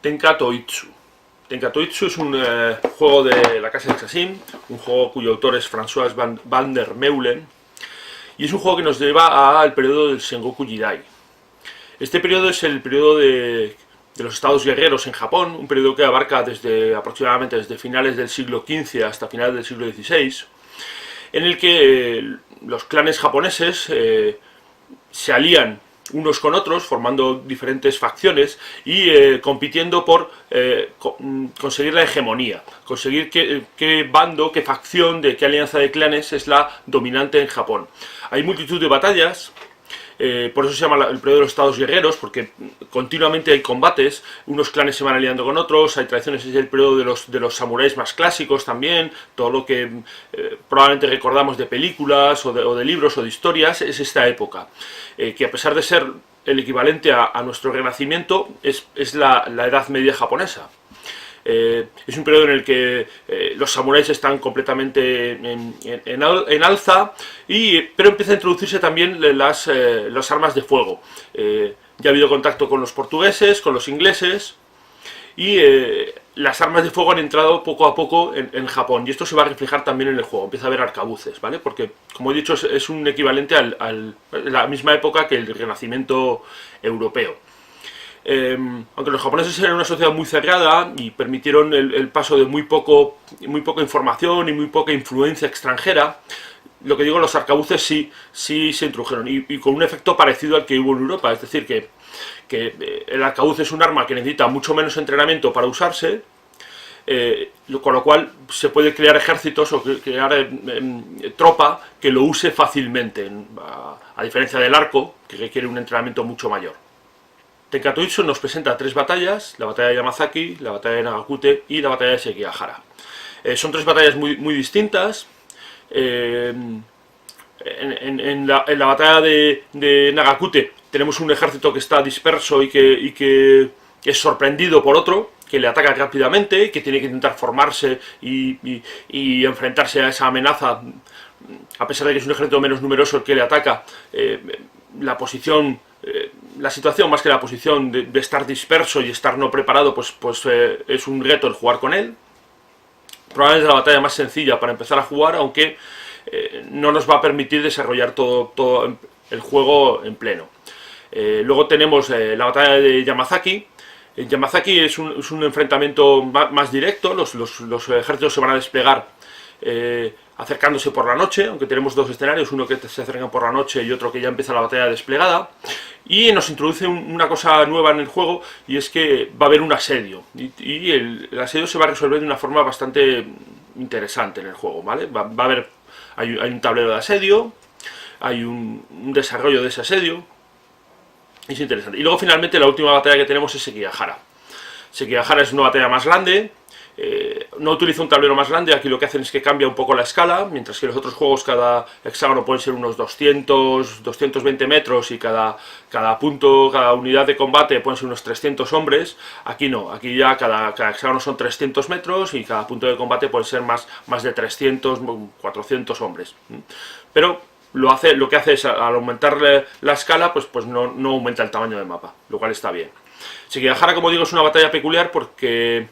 Tenkatoitsu. Tenkatoitsu es un juego de la casa de Xasim, un juego cuyo autor es François van der Meulen, y es un juego que nos lleva al periodo del Sengoku Jidai. Este periodo es el periodo de los estados guerreros en Japón, un periodo que abarca aproximadamente desde finales del siglo XV hasta finales del siglo XVI, en el que los clanes japoneses se alían unos con otros, formando diferentes facciones y compitiendo por conseguir la hegemonía, conseguir qué bando, qué facción, qué alianza de clanes es la dominante en Japón. Hay multitud de batallas. Por eso se llama el periodo de los estados guerreros, porque continuamente hay combates, unos clanes se van aliando con otros, hay tradiciones, es el periodo de los samuráis más clásicos también, todo lo que probablemente recordamos de películas o de libros o de historias, es esta época, que a pesar de ser el equivalente a nuestro renacimiento, es la Edad Media japonesa. Es un periodo en el que los samuráis están completamente en alza, pero empieza a introducirse también las armas de fuego. Ya ha habido contacto con los portugueses, con los ingleses, y las armas de fuego han entrado poco a poco en Japón, y esto se va a reflejar también en el juego. Empieza a haber arcabuces, ¿vale? Porque, como he dicho, es un equivalente a la misma época que el Renacimiento europeo. Aunque los japoneses eran una sociedad muy cerrada y permitieron el paso de muy poca información y muy poca influencia extranjera, lo que digo, los arcabuces sí se introdujeron, y con un efecto parecido al que hubo en Europa. Es decir, que el arcabuz es un arma que necesita mucho menos entrenamiento para usarse, con lo cual se puede crear ejércitos o crear tropa que lo use fácilmente, a diferencia del arco, que requiere un entrenamiento mucho mayor. Tenkatoitsu nos presenta tres batallas: la batalla de Yamazaki, la batalla de Nagakute y la batalla de Sekigahara. Son tres batallas muy distintas. En la batalla de Nagakute tenemos un ejército que está disperso y que es sorprendido por otro, que le ataca rápidamente, que tiene que intentar formarse y enfrentarse a esa amenaza. A pesar de que es un ejército menos numeroso el que le ataca, la situación, más que la posición de estar disperso y estar no preparado, pues es un reto el jugar con él. Probablemente es la batalla más sencilla para empezar a jugar, aunque no nos va a permitir desarrollar todo el juego en pleno. Luego tenemos la batalla de Yamazaki. En Yamazaki es un enfrentamiento más directo. Los ejércitos se van a desplegar acercándose por la noche, aunque tenemos dos escenarios, uno que se acercan por la noche y otro que ya empieza la batalla desplegada, y nos introduce una cosa nueva en el juego, y es que va a haber un asedio, y el asedio se va a resolver de una forma bastante interesante en el juego, ¿vale? Hay un tablero de asedio, hay un desarrollo de ese asedio, y es interesante. Y luego finalmente la última batalla que tenemos es Sekigahara. Sekigahara es una batalla más grande. No utiliza un tablero más grande. Aquí lo que hacen es que cambia un poco la escala, mientras que en los otros juegos cada hexágono pueden ser unos 220 metros, y cada unidad de combate pueden ser unos 300 hombres. Aquí no, aquí ya cada hexágono son 300 metros y cada punto de combate puede ser más de 300, 400 hombres. Pero lo que hace es, al aumentar la escala, pues no aumenta el tamaño del mapa, lo cual está bien. Sekigahara, como digo, es una batalla peculiar porque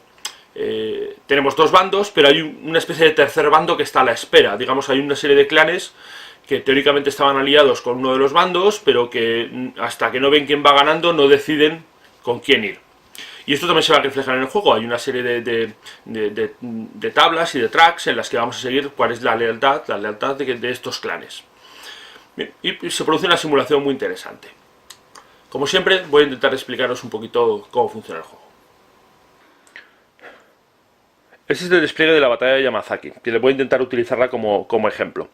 tenemos dos bandos, pero hay una especie de tercer bando que está a la espera. Digamos, hay una serie de clanes que teóricamente estaban aliados con uno de los bandos, pero que hasta que no ven quién va ganando no deciden con quién ir. Y esto también se va a reflejar en el juego. Hay una serie de tablas y de tracks en las que vamos a seguir cuál es la lealtad de estos clanes. Bien, y se produce una simulación muy interesante. Como siempre, voy a intentar explicaros un poquito cómo funciona el juego. Este es el despliegue de la batalla de Yamazaki, que le voy a intentar utilizarla como ejemplo.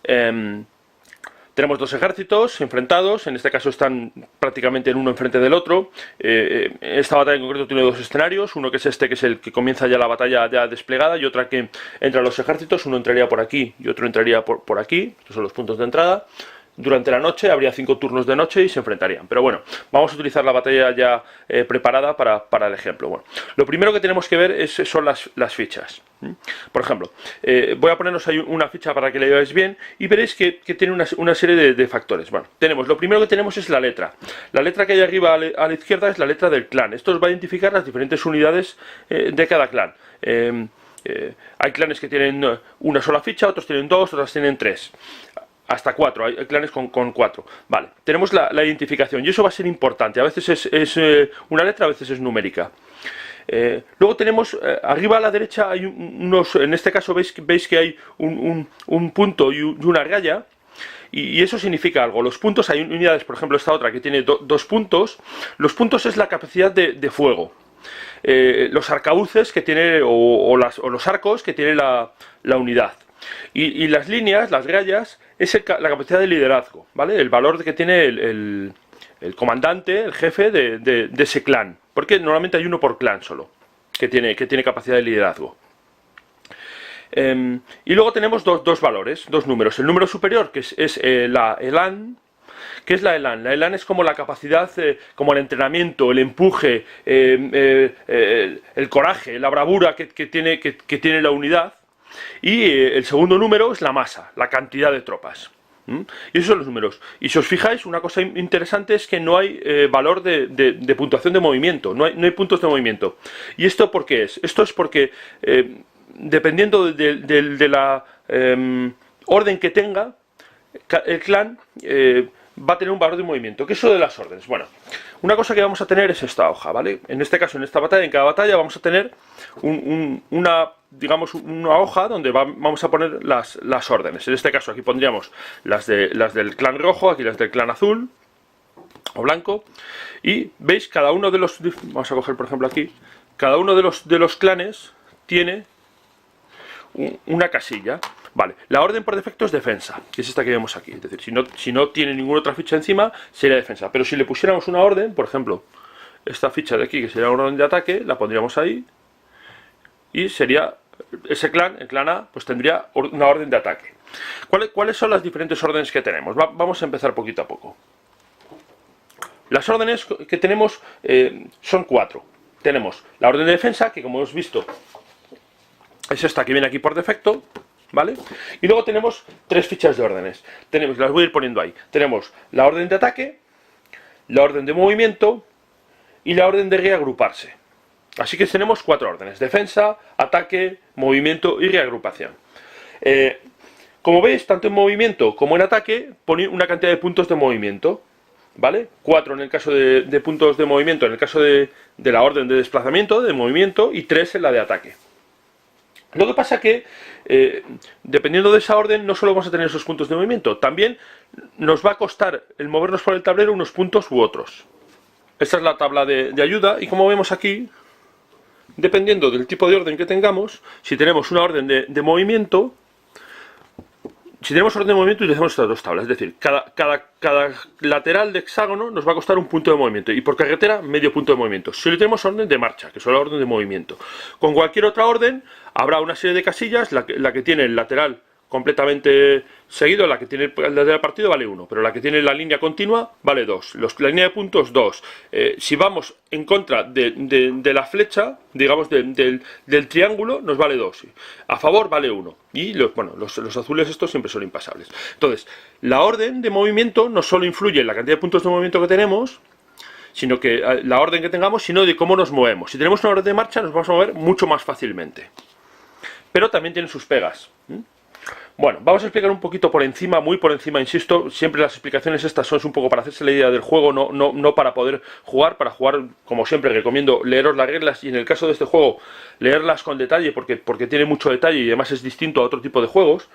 Tenemos dos ejércitos enfrentados, en este caso están prácticamente el uno enfrente del otro. Esta batalla en concreto tiene dos escenarios, uno que es este, que es el que comienza ya la batalla ya desplegada, y otra que entran los ejércitos, uno entraría por aquí y otro entraría por aquí. Estos son los puntos de entrada. durante la noche, habría 5 turnos de noche y se enfrentarían. Pero bueno, vamos a utilizar la batalla ya preparada para el ejemplo. Bueno, lo primero que tenemos que ver son las fichas. Por ejemplo, voy a ponernos ahí una ficha para que la veáis bien y veréis que tiene una serie de factores. Bueno, lo primero que tenemos es la letra. La letra que hay arriba a la izquierda es la letra del clan. Esto os va a identificar las diferentes unidades de cada clan. Hay clanes que tienen una sola ficha, otros tienen 2, otros tienen 3. Hasta 4, hay clanes con 4. Vale, tenemos la identificación y eso va a ser importante. A veces es una letra, a veces es numérica. Luego tenemos, arriba a la derecha hay en este caso veis que hay un punto y una raya. Y eso significa algo. Los puntos, hay unidades, por ejemplo esta otra que tiene 2 puntos. Los puntos es la capacidad de fuego. Los arcabuces que tiene, o los arcos que tiene la unidad. Y las líneas, las rayas, es la capacidad de liderazgo, ¿vale? El valor que tiene el comandante, el jefe de ese clan. Porque normalmente hay uno por clan solo, que tiene capacidad de liderazgo. Y luego tenemos dos valores, 2 números. El número superior, que es la elan. ¿Qué es la elan? La elan es como la capacidad, como el entrenamiento, el empuje, el coraje, la bravura que tiene la unidad. Y el segundo número es la masa, la cantidad de tropas. Y esos son los números. Y si os fijáis, una cosa interesante es que no hay valor de puntuación de movimiento, no hay puntos de movimiento. ¿Y esto por qué es? Esto es porque dependiendo de la orden que tenga, el clan va a tener un valor de movimiento. ¿Qué es eso de las órdenes? Bueno, una cosa que vamos a tener es esta hoja, ¿vale? En este caso, en esta batalla, en cada batalla vamos a tener una hoja donde vamos a poner las órdenes. En este caso aquí pondríamos las del clan rojo, aquí las del clan azul o blanco. Y veis, cada uno de los... Vamos a coger por ejemplo aquí. Cada uno de los clanes tiene una casilla. Vale, la orden por defecto es defensa, que es esta que vemos aquí. Es decir, si no tiene ninguna otra ficha encima, sería defensa. Pero si le pusiéramos una orden, por ejemplo, esta ficha de aquí, que sería una orden de ataque, la pondríamos ahí. Y sería ese clan, el clan A, pues tendría una orden de ataque. ¿Cuáles son las diferentes órdenes que tenemos? Vamos a empezar poquito a poco. Las órdenes que tenemos son 4. Tenemos la orden de defensa, que como hemos visto es esta que viene aquí por defecto, ¿vale? Y luego tenemos 3 fichas de órdenes. Las voy a ir poniendo ahí. Tenemos la orden de ataque, la orden de movimiento y la orden de reagruparse. Así que tenemos 4 órdenes: defensa, ataque, movimiento y reagrupación. Como veis, tanto en movimiento como en ataque pone una cantidad de puntos de movimiento, ¿vale? 4 en el caso de puntos de movimiento, en el caso de la orden de desplazamiento, de movimiento, y 3 en la de ataque. Lo que pasa que, dependiendo de esa orden, no solo vamos a tener esos puntos de movimiento, también nos va a costar el movernos por el tablero unos puntos u otros. Esta es la tabla de ayuda, y como vemos aquí, dependiendo del tipo de orden que tengamos, si tenemos una orden de movimiento, utilizamos estas 2 tablas. Es decir, cada lateral de hexágono nos va a costar un punto de movimiento, y por carretera medio punto de movimiento. Si le tenemos orden de marcha, que es la orden de movimiento, con cualquier otra orden habrá una serie de casillas. La que tiene el lateral completamente seguido, la que tiene el lateral partido vale 1, pero la que tiene la línea continua vale 2. La línea de puntos 2. Si vamos en contra de la flecha, digamos del triángulo, nos vale 2. A favor vale 1. Y los azules estos siempre son impasables. Entonces, la orden de movimiento no solo influye en la cantidad de puntos de movimiento que tenemos, sino que la orden que tengamos, sino de cómo nos movemos. Si tenemos una orden de marcha, nos vamos a mover mucho más fácilmente. Pero también tiene sus pegas. Bueno, vamos a explicar un poquito por encima, muy por encima, insisto. Siempre las explicaciones estas son un poco para hacerse la idea del juego, no para poder jugar. Para jugar, como siempre, recomiendo leeros las reglas, y en el caso de este juego, leerlas con detalle, porque tiene mucho detalle y además es distinto a otro tipo de juegos.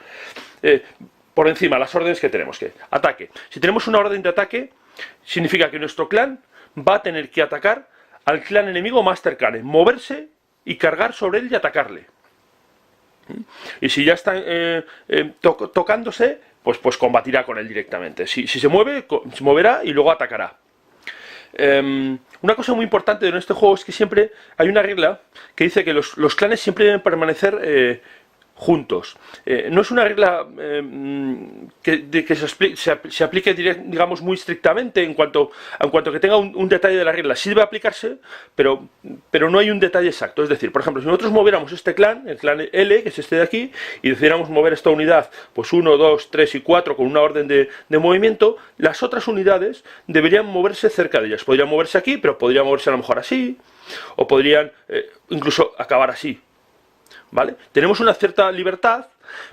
Por encima, las órdenes que tenemos. Ataque. Si tenemos una orden de ataque, significa que nuestro clan va a tener que atacar al clan enemigo más cercano, moverse y cargar sobre él y atacarle. Y si ya está tocándose, pues combatirá con él directamente. Si se mueve, se moverá y luego atacará. Una cosa muy importante en este juego es que siempre hay una regla que dice que los clanes siempre deben permanecer juntos. No es una regla que se aplique, digamos, muy estrictamente en cuanto que tenga un detalle de la regla. Sí debe aplicarse, pero no hay un detalle exacto. Es decir, por ejemplo, si nosotros moviéramos este clan, el clan L, que es este de aquí, y decidiéramos mover esta unidad, pues 1, 2, 3 y 4 con una orden de movimiento, las otras unidades deberían moverse cerca de ellas. Podrían moverse aquí, pero podrían moverse a lo mejor así, o podrían incluso acabar así. ¿Vale? Tenemos una cierta libertad,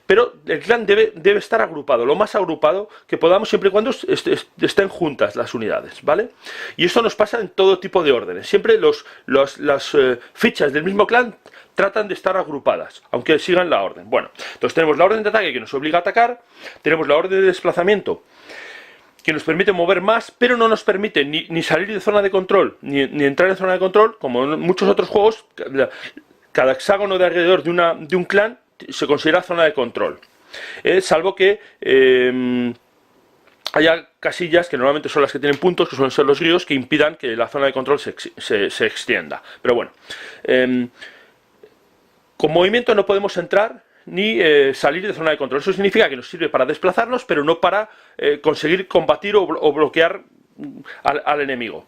pero el clan debe estar agrupado, lo más agrupado que podamos, siempre y cuando estén juntas las unidades, ¿vale? Y esto nos pasa en todo tipo de órdenes. Siempre las fichas del mismo clan tratan de estar agrupadas, aunque sigan la orden. Bueno, entonces tenemos la orden de ataque que nos obliga a atacar, tenemos la orden de desplazamiento que nos permite mover más, pero no nos permite ni salir de zona de control, ni entrar en zona de control, como en muchos otros juegos. Cada hexágono de alrededor de un clan se considera zona de control, salvo que haya casillas que normalmente son las que tienen puntos, que suelen ser los ríos, que impidan que la zona de control se extienda. Pero bueno, con movimiento no podemos entrar ni salir de zona de control. Eso significa que nos sirve para desplazarnos, pero no para conseguir combatir o bloquear al enemigo.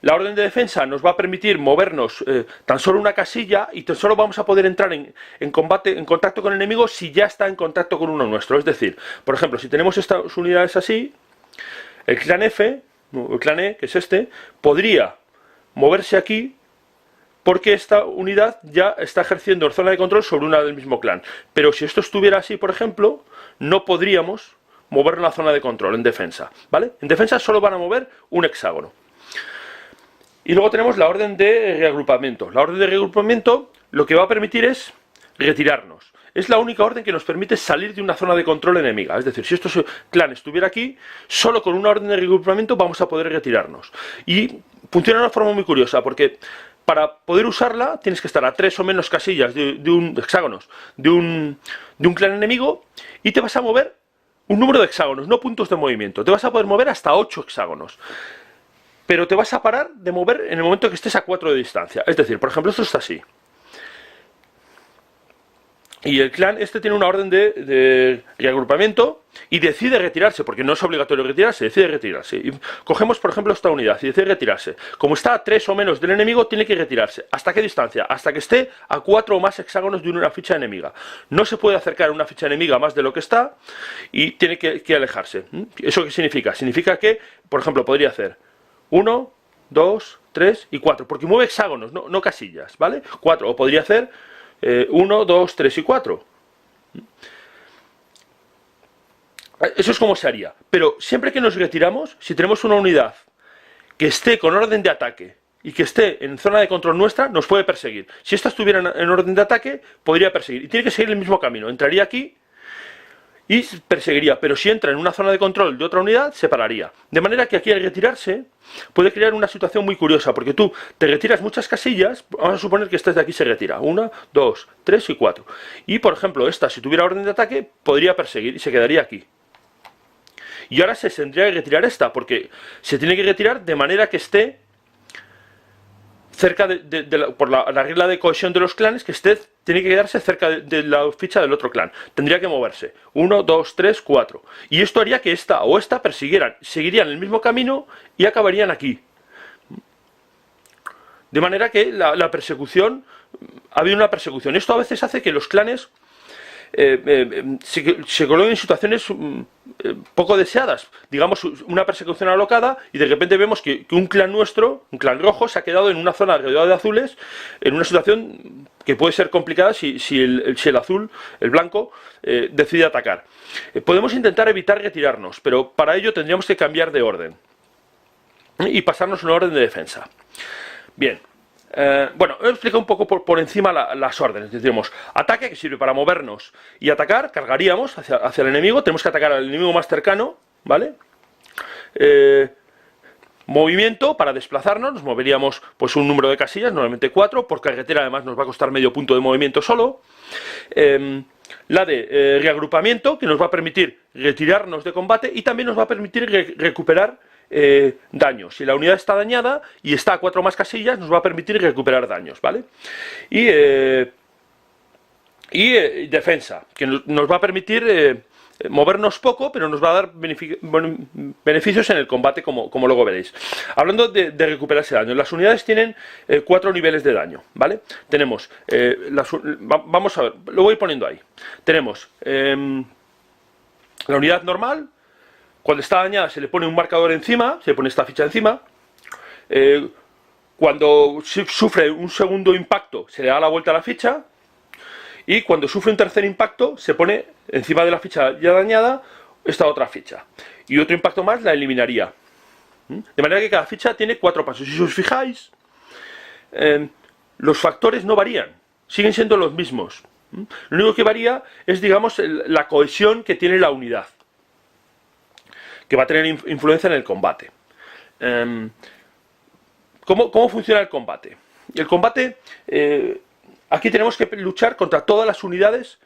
La orden de defensa nos va a permitir movernos tan solo una casilla, y tan solo vamos a poder entrar en combate, en contacto con el enemigo, si ya está en contacto con uno nuestro. Es decir, por ejemplo, si tenemos estas unidades así, el clan F, el clan E, que es este, podría moverse aquí porque esta unidad ya está ejerciendo zona de control sobre una del mismo clan. Pero si esto estuviera así, por ejemplo, no podríamos mover la zona de control en defensa, ¿vale? En defensa solo van a mover un hexágono. Y luego tenemos la orden de reagrupamiento. La orden de reagrupamiento lo que va a permitir es retirarnos. Es la única orden que nos permite salir de una zona de control enemiga. Es decir, si este clan estuviera aquí, solo con una orden de reagrupamiento vamos a poder retirarnos. Y funciona de una forma muy curiosa, porque para poder usarla tienes que estar a 3 o menos casillas de hexágonos de un clan enemigo, y te vas a mover un número de hexágonos, no puntos de movimiento. Te vas a poder mover hasta 8 hexágonos. Pero te vas a parar de mover en el momento que estés a 4 de distancia. Es decir, por ejemplo, esto está así. Y el clan este tiene una orden de reagrupamiento y decide retirarse, porque no es obligatorio retirarse, decide retirarse. Y cogemos, por ejemplo, esta unidad y decide retirarse. Como está a 3 o menos del enemigo, tiene que retirarse. ¿Hasta qué distancia? Hasta que esté a 4 o más hexágonos de una ficha enemiga. No se puede acercar a una ficha enemiga más de lo que está, y tiene que alejarse. ¿Eso qué significa? Significa que, por ejemplo, podría hacer 1, 2, 3 y 4, porque mueve hexágonos, no casillas, ¿vale? 4, o podría hacer 1, 2, 3 y 4. Eso es como se haría. Pero siempre que nos retiramos, si tenemos una unidad que esté con orden de ataque y que esté en zona de control nuestra, nos puede perseguir. Si esta estuviera en orden de ataque, podría perseguir. Y tiene que seguir el mismo camino. Entraría aquí y perseguiría, pero si entra en una zona de control de otra unidad, se pararía. De manera que aquí, al retirarse, puede crear una situación muy curiosa, porque tú te retiras muchas casillas. Vamos a suponer que esta de aquí se retira, 1, 2, 3 y 4. Y, por ejemplo, esta, si tuviera orden de ataque, podría perseguir y se quedaría aquí. Y ahora se tendría que retirar esta, porque se tiene que retirar de manera que esté cerca por la regla de cohesión de los clanes, que tiene que quedarse cerca de la ficha del otro clan. Tendría que moverse 1, 2, 3, 4. Y esto haría que esta o esta seguirían el mismo camino y acabarían aquí. De manera que la persecución, ha habido una persecución. Esto a veces hace que los clanes se coloquen en situaciones poco deseadas. Digamos, una persecución alocada, y de repente vemos que un clan nuestro, un clan rojo, se ha quedado en una zona rodeada de azules, en una situación que puede ser complicada si el azul, el blanco, decide atacar. Podemos intentar evitar retirarnos, pero para ello tendríamos que cambiar de orden y pasarnos a una orden de defensa. Bien. Bueno, he explicado un poco por encima las órdenes. Decimos, ataque, que sirve para movernos y atacar, cargaríamos hacia el enemigo. Tenemos que atacar al enemigo más cercano, ¿vale? Movimiento, para desplazarnos, nos moveríamos pues un número de casillas, normalmente 4, por carretera además nos va a costar medio punto de movimiento solo. La de reagrupamiento, que nos va a permitir retirarnos de combate y también nos va a permitir recuperar daños. Si la unidad está dañada y está a 4 más casillas, nos va a permitir recuperar daños, ¿vale? Y Y defensa, que nos va a permitir movernos poco, pero nos va a dar beneficios en el combate, como luego veréis. Hablando de recuperarse daño, las unidades tienen 4 niveles de daño, ¿vale? Tenemos, vamos a ver, lo voy poniendo ahí. Tenemos la unidad normal. Cuando está dañada se le pone un marcador encima, se le pone esta ficha encima. Cuando sufre un segundo impacto se le da la vuelta a la ficha. Y cuando sufre un tercer impacto se pone encima de la ficha ya dañada esta otra ficha. Y otro impacto más la eliminaría. De manera que cada ficha tiene 4 pasos. Si os fijáis, los factores no varían, siguen siendo los mismos. Lo único que varía es, digamos, la cohesión que tiene la unidad, que va a tener influencia en el combate. ¿Cómo funciona el combate? El combate, aquí tenemos que luchar contra todas las unidades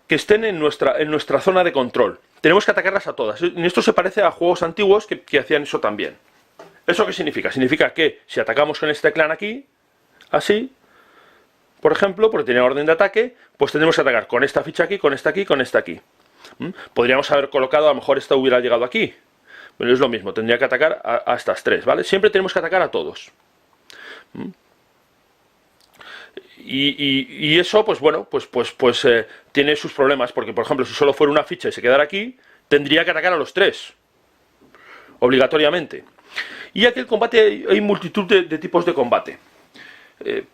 que estén en nuestra zona de control. Tenemos que atacarlas a todas. En esto se parece a juegos antiguos que hacían eso también. ¿Eso qué significa? Significa que si atacamos con este clan aquí, así, por ejemplo, porque tiene orden de ataque, pues tendremos que atacar con esta ficha aquí, con esta aquí, con esta aquí. Podríamos haber colocado, a lo mejor esta hubiera llegado aquí. Pero es lo mismo, tendría que atacar a estas tres, ¿vale? Siempre tenemos que atacar a todos. Y eso, pues bueno, tiene sus problemas, porque por ejemplo, si solo fuera una ficha y se quedara aquí, tendría que atacar a los tres, obligatoriamente. Y aquí el combate, hay multitud de tipos de combate.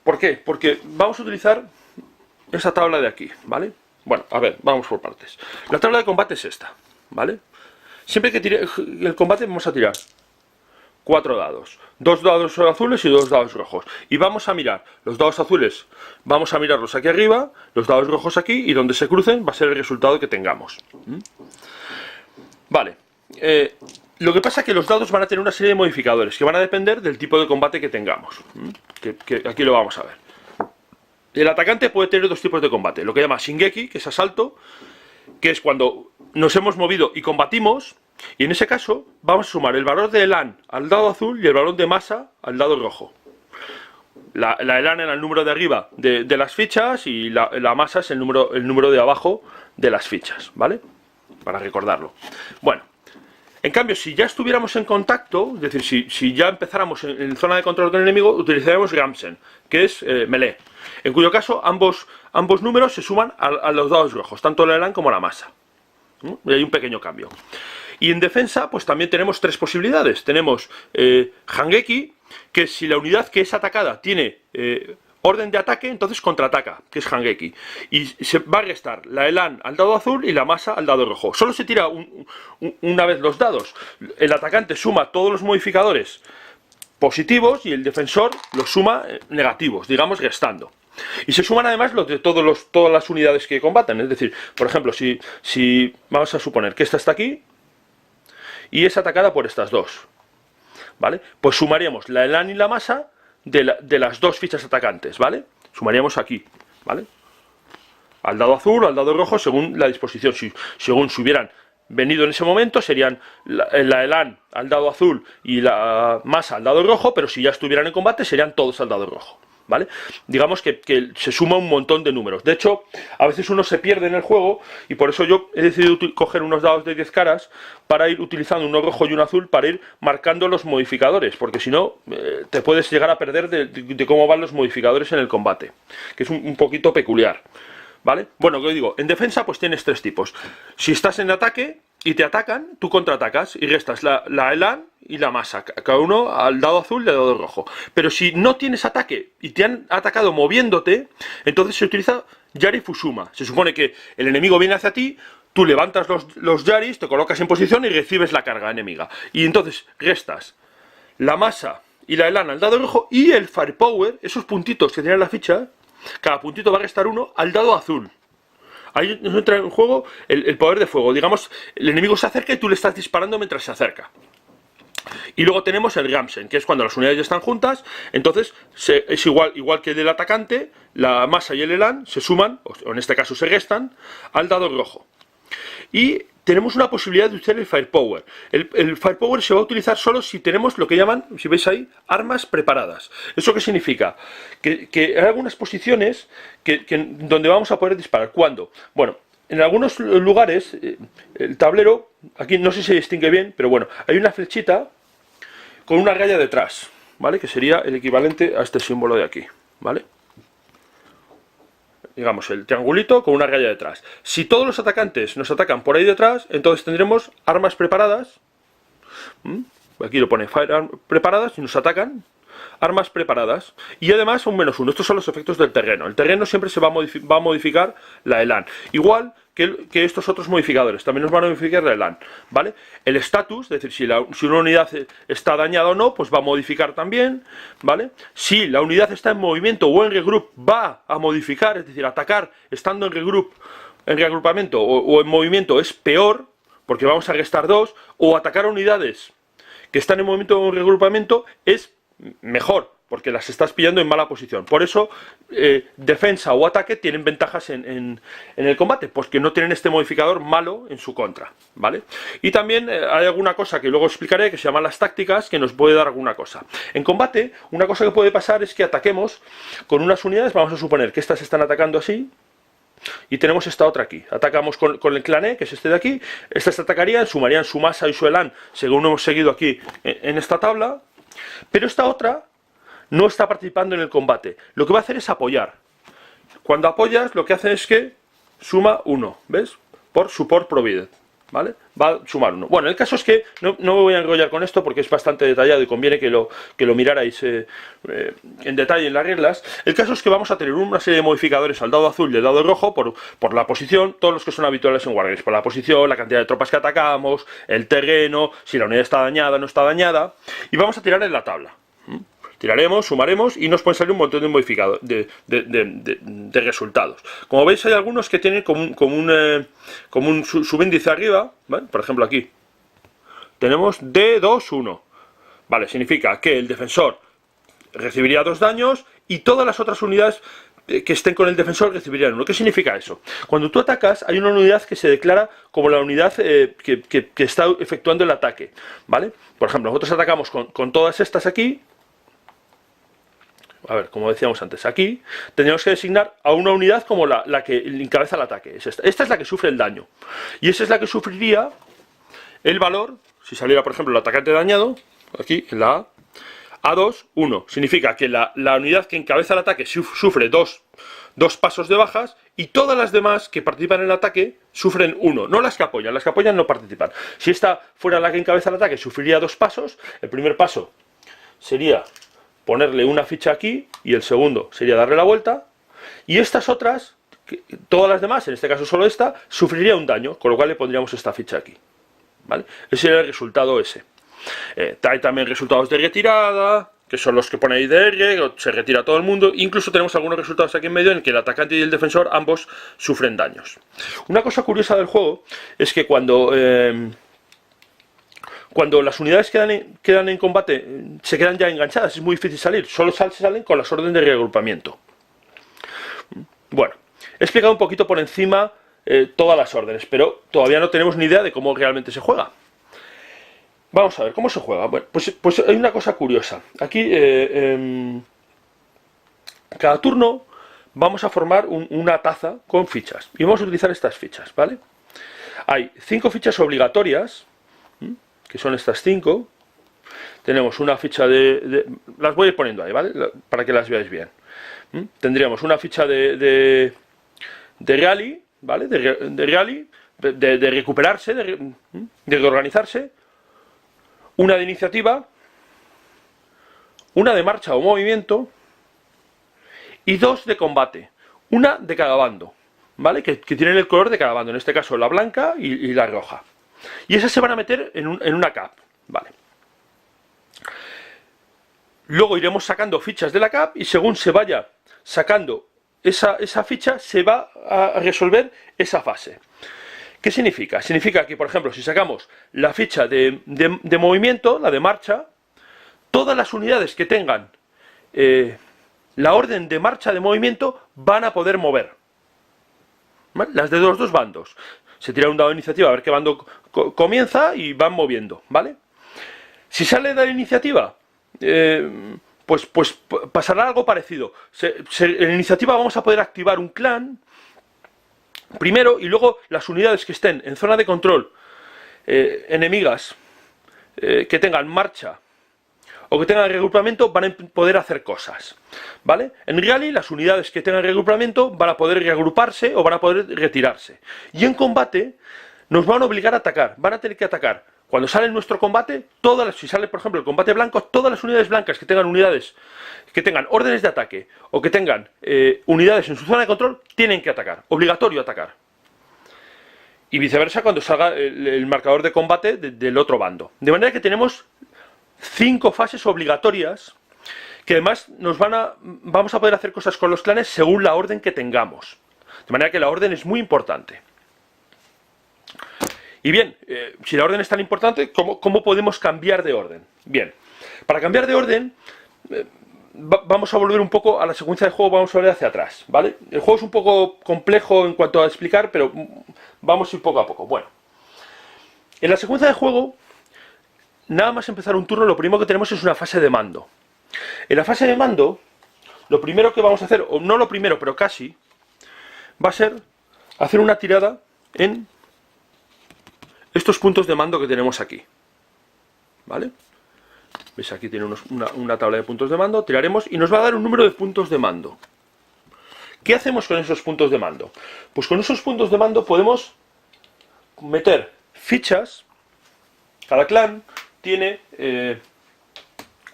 ¿Por qué? Porque vamos a utilizar esta tabla de aquí, ¿vale? Bueno, a ver, vamos por partes. La tabla de combate es esta, ¿vale? Siempre que tire el combate vamos a tirar 4 dados. 2 dados azules y 2 dados rojos. Y vamos a mirar los dados azules, vamos a mirarlos aquí arriba, los dados rojos aquí, y donde se crucen va a ser el resultado que tengamos. Vale. Lo que pasa es que los dados van a tener una serie de modificadores que van a depender del tipo de combate que tengamos. Que aquí lo vamos a ver. El atacante puede tener 2 tipos de combate. Lo que llama Shingeki, que es asalto, que es cuando nos hemos movido y combatimos. Y en ese caso vamos a sumar el valor de Elan al dado azul y el valor de masa al dado rojo. La Elan era el número de arriba de las fichas y la masa es el número de abajo de las fichas, ¿vale? Para recordarlo. Bueno, en cambio, si ya estuviéramos en contacto, es decir, si ya empezáramos en zona de control del enemigo, utilizaríamos Gamsen, que es melee. En cuyo caso ambos números se suman a los dados rojos, tanto la Elan como la masa. Y hay un pequeño cambio. Y en defensa, pues también tenemos 3 posibilidades. Tenemos Hangeki, que si la unidad que es atacada tiene orden de ataque, entonces contraataca, que es Hangeki. Y se va a restar la Elan al dado azul y la masa al dado rojo. Solo se tira una vez los dados. El atacante suma todos los modificadores positivos y el defensor los suma negativos, digamos restando. Y se suman además los de todas las unidades que combatan. Es decir, por ejemplo, si vamos a suponer que esta está aquí y es atacada por estas dos, ¿vale? Pues sumaríamos la Elan y la masa de las 2 fichas atacantes, ¿vale? Sumaríamos aquí, ¿vale? Al dado azul o al dado rojo según la disposición. Según si hubieran venido en ese momento serían la Elan al dado azul y la masa al dado rojo, pero si ya estuvieran en combate serían todos al dado rojo, ¿vale? Digamos que se suma un montón de números. De hecho, a veces uno se pierde en el juego y por eso yo he decidido coger unos dados de 10 caras para ir utilizando uno rojo y uno azul para ir marcando los modificadores, porque si no te puedes llegar a perder de cómo van los modificadores en el combate, que es un poquito peculiar, ¿vale? Bueno, que digo, en defensa pues tienes 3 tipos. Si estás en ataque y te atacan, tú contraatacas y restas la Elan y la masa, cada uno al dado azul y al dado rojo. Pero si no tienes ataque y te han atacado moviéndote, entonces se utiliza Yari Fusuma. Se supone que el enemigo viene hacia ti, tú levantas los Yaris, te colocas en posición y recibes la carga enemiga. Y entonces restas la masa y la Elan al dado rojo y el Firepower, esos puntitos que tiene la ficha, cada puntito va a restar 1 al dado azul. Ahí nos entra en juego el poder de fuego. Digamos, el enemigo se acerca y tú le estás disparando mientras se acerca. Y luego tenemos el Gamsen, que es cuando las unidades ya están juntas. Entonces es igual que el del atacante, la masa y el Elan se suman, o en este caso se restan, al dado rojo. Y tenemos una posibilidad de utilizar el Firepower. El Firepower se va a utilizar solo si tenemos lo que llaman, si veis ahí, armas preparadas. ¿Eso qué significa? Que hay algunas posiciones donde vamos a poder disparar. ¿Cuándo? Bueno, en algunos lugares, el tablero, aquí no sé si se distingue bien, pero bueno, hay una flechita con una raya detrás, ¿vale? Que sería el equivalente a este símbolo de aquí, ¿vale? Digamos, el triangulito con una raya detrás. Si todos los atacantes nos atacan por ahí detrás, entonces tendremos armas preparadas. Aquí lo pone Firearm preparadas y nos atacan. Armas preparadas. Y además un -1. Estos son los efectos del terreno. El terreno siempre se va a modificar la ELAN. Igual que estos otros modificadores. También nos van a modificar la ELAN. ¿Vale? El status, es decir, si una unidad está dañada o no, pues va a modificar también. ¿Vale? Si la unidad está en movimiento o en regroup, va a modificar. Es decir, atacar estando en reagrupamiento o en movimiento es peor, porque vamos a restar 2. O atacar a unidades que están en movimiento o en reagrupamiento es mejor, porque las estás pillando en mala posición. Por eso defensa o ataque tienen ventajas en el combate, pues que no tienen este modificador malo en su contra, ¿vale? Y también hay alguna cosa que luego explicaré que se llaman las tácticas, que nos puede dar alguna cosa. En combate, una cosa que puede pasar es que ataquemos con unas unidades. Vamos a suponer que estas están atacando así y tenemos esta otra aquí. Atacamos con el clan E, que es este de aquí. Estas atacarían, sumarían su masa y su elan, según hemos seguido aquí en esta tabla. Pero esta otra no está participando en el combate. Lo que va a hacer es apoyar. Cuando apoyas, lo que hace es que suma 1, ¿ves? Por support provided, ¿vale? Va a sumar 1. Bueno, el caso es que no me voy a enrollar con esto porque es bastante detallado y conviene que lo mirarais en detalle en las reglas. El caso es que vamos a tener una serie de modificadores al dado azul y al dado rojo por la posición, todos los que son habituales en Wargames, por la posición, la cantidad de tropas que atacamos, el terreno, si la unidad está dañada o no está dañada, y vamos a tirar en la tabla. Tiraremos, sumaremos y nos pueden salir un montón de modificadores, de resultados. Como veis, hay algunos que tienen como un subíndice arriba, ¿vale? Por ejemplo aquí tenemos D2-1, ¿vale? Significa que el defensor recibiría 2 daños y todas las otras unidades que estén con el defensor recibirían 1. ¿Qué significa eso? Cuando tú atacas, hay una unidad que se declara como la unidad que está efectuando el ataque, ¿vale? Por ejemplo, nosotros atacamos con todas estas aquí. A ver, como decíamos antes, aquí tendríamos que designar a una unidad como la que encabeza el ataque. Esta es la que sufre el daño. Y esa es la que sufriría el valor, si saliera por ejemplo el atacante dañado, aquí en la A, A2, 1. Significa que la unidad que encabeza el ataque sufre dos pasos de bajas y todas las demás que participan en el ataque sufren 1. No las que apoyan no participan. Si esta fuera la que encabeza el ataque, sufriría 2 pasos. El primer paso sería ponerle una ficha aquí y el segundo sería darle la vuelta, y estas otras, todas las demás, en este caso solo esta, sufriría un daño, con lo cual le pondríamos esta ficha aquí, ¿vale? Ese sería el resultado ese. Hay también resultados de retirada, que son los que pone ahí DR, se retira todo el mundo. Incluso tenemos algunos resultados aquí en medio en que el atacante y el defensor ambos sufren daños. Una cosa curiosa del juego es que cuando las unidades quedan en combate, se quedan ya enganchadas, es muy difícil salir, solo salen con las órdenes de reagrupamiento. Bueno, he explicado un poquito por encima todas las órdenes, pero todavía no tenemos ni idea de cómo realmente se juega. Vamos a ver, ¿cómo se juega? Bueno, pues hay una cosa curiosa. Aquí, cada turno vamos a formar una taza con fichas, y vamos a utilizar estas fichas, ¿vale? Hay 5 fichas obligatorias, que son estas 5. Tenemos una ficha las voy a ir poniendo ahí, ¿vale? Para que las veáis bien. Tendríamos una ficha de rally, ¿vale? De rally, de recuperarse, de reorganizarse. Una de iniciativa. Una de marcha o movimiento. Y 2 de combate. Una de cada bando, ¿vale? Que tienen el color de cada bando. En este caso la blanca y la roja. Y esas se van a meter en una cap, ¿vale? Luego iremos sacando fichas de la cap y según se vaya sacando esa ficha, se va a resolver esa fase. ¿Qué significa? Significa que, por ejemplo, si sacamos la ficha de movimiento, la de marcha, todas las unidades que tengan la orden de marcha de movimiento van a poder mover, ¿vale? Las de los dos bandos. Se tira un dado de iniciativa a ver qué bando comienza y van moviendo, ¿vale? Si sale de la iniciativa, pues pasará algo parecido. En la iniciativa vamos a poder activar un clan primero, y luego las unidades que estén en zona de control enemigas, que tengan marcha o que tengan regrupamiento, van a poder hacer cosas, ¿vale? En Rally las unidades que tengan regrupamiento van a poder reagruparse o van a poder retirarse. Y en combate nos van a obligar a atacar, van a tener que atacar. Cuando sale nuestro combate, si sale por ejemplo el combate blanco, todas las unidades blancas que tengan órdenes de ataque o que tengan unidades en su zona de control, tienen que atacar, obligatorio atacar. Y viceversa cuando salga el marcador de combate del otro bando. De manera que tenemos 5 fases obligatorias que además vamos a poder hacer cosas con los clanes según la orden que tengamos. De manera que la orden es muy importante. Y bien, si la orden es tan importante, ¿cómo podemos cambiar de orden? Bien, para cambiar de orden, vamos a volver un poco a la secuencia de juego, vamos a volver hacia atrás, ¿vale? El juego es un poco complejo en cuanto a explicar, pero vamos a ir poco a poco. Bueno, en la secuencia de juego, nada más empezar un turno, lo primero que tenemos es una fase de mando. En la fase de mando, lo primero que vamos a hacer, o no lo primero, pero casi, va a ser hacer una tirada en estos puntos de mando que tenemos aquí, ¿vale? ¿Veis? Aquí tiene una tabla de puntos de mando, tiraremos y nos va a dar un número de puntos de mando. ¿Qué hacemos con esos puntos de mando? Pues con esos puntos de mando podemos meter fichas. Cada clan tiene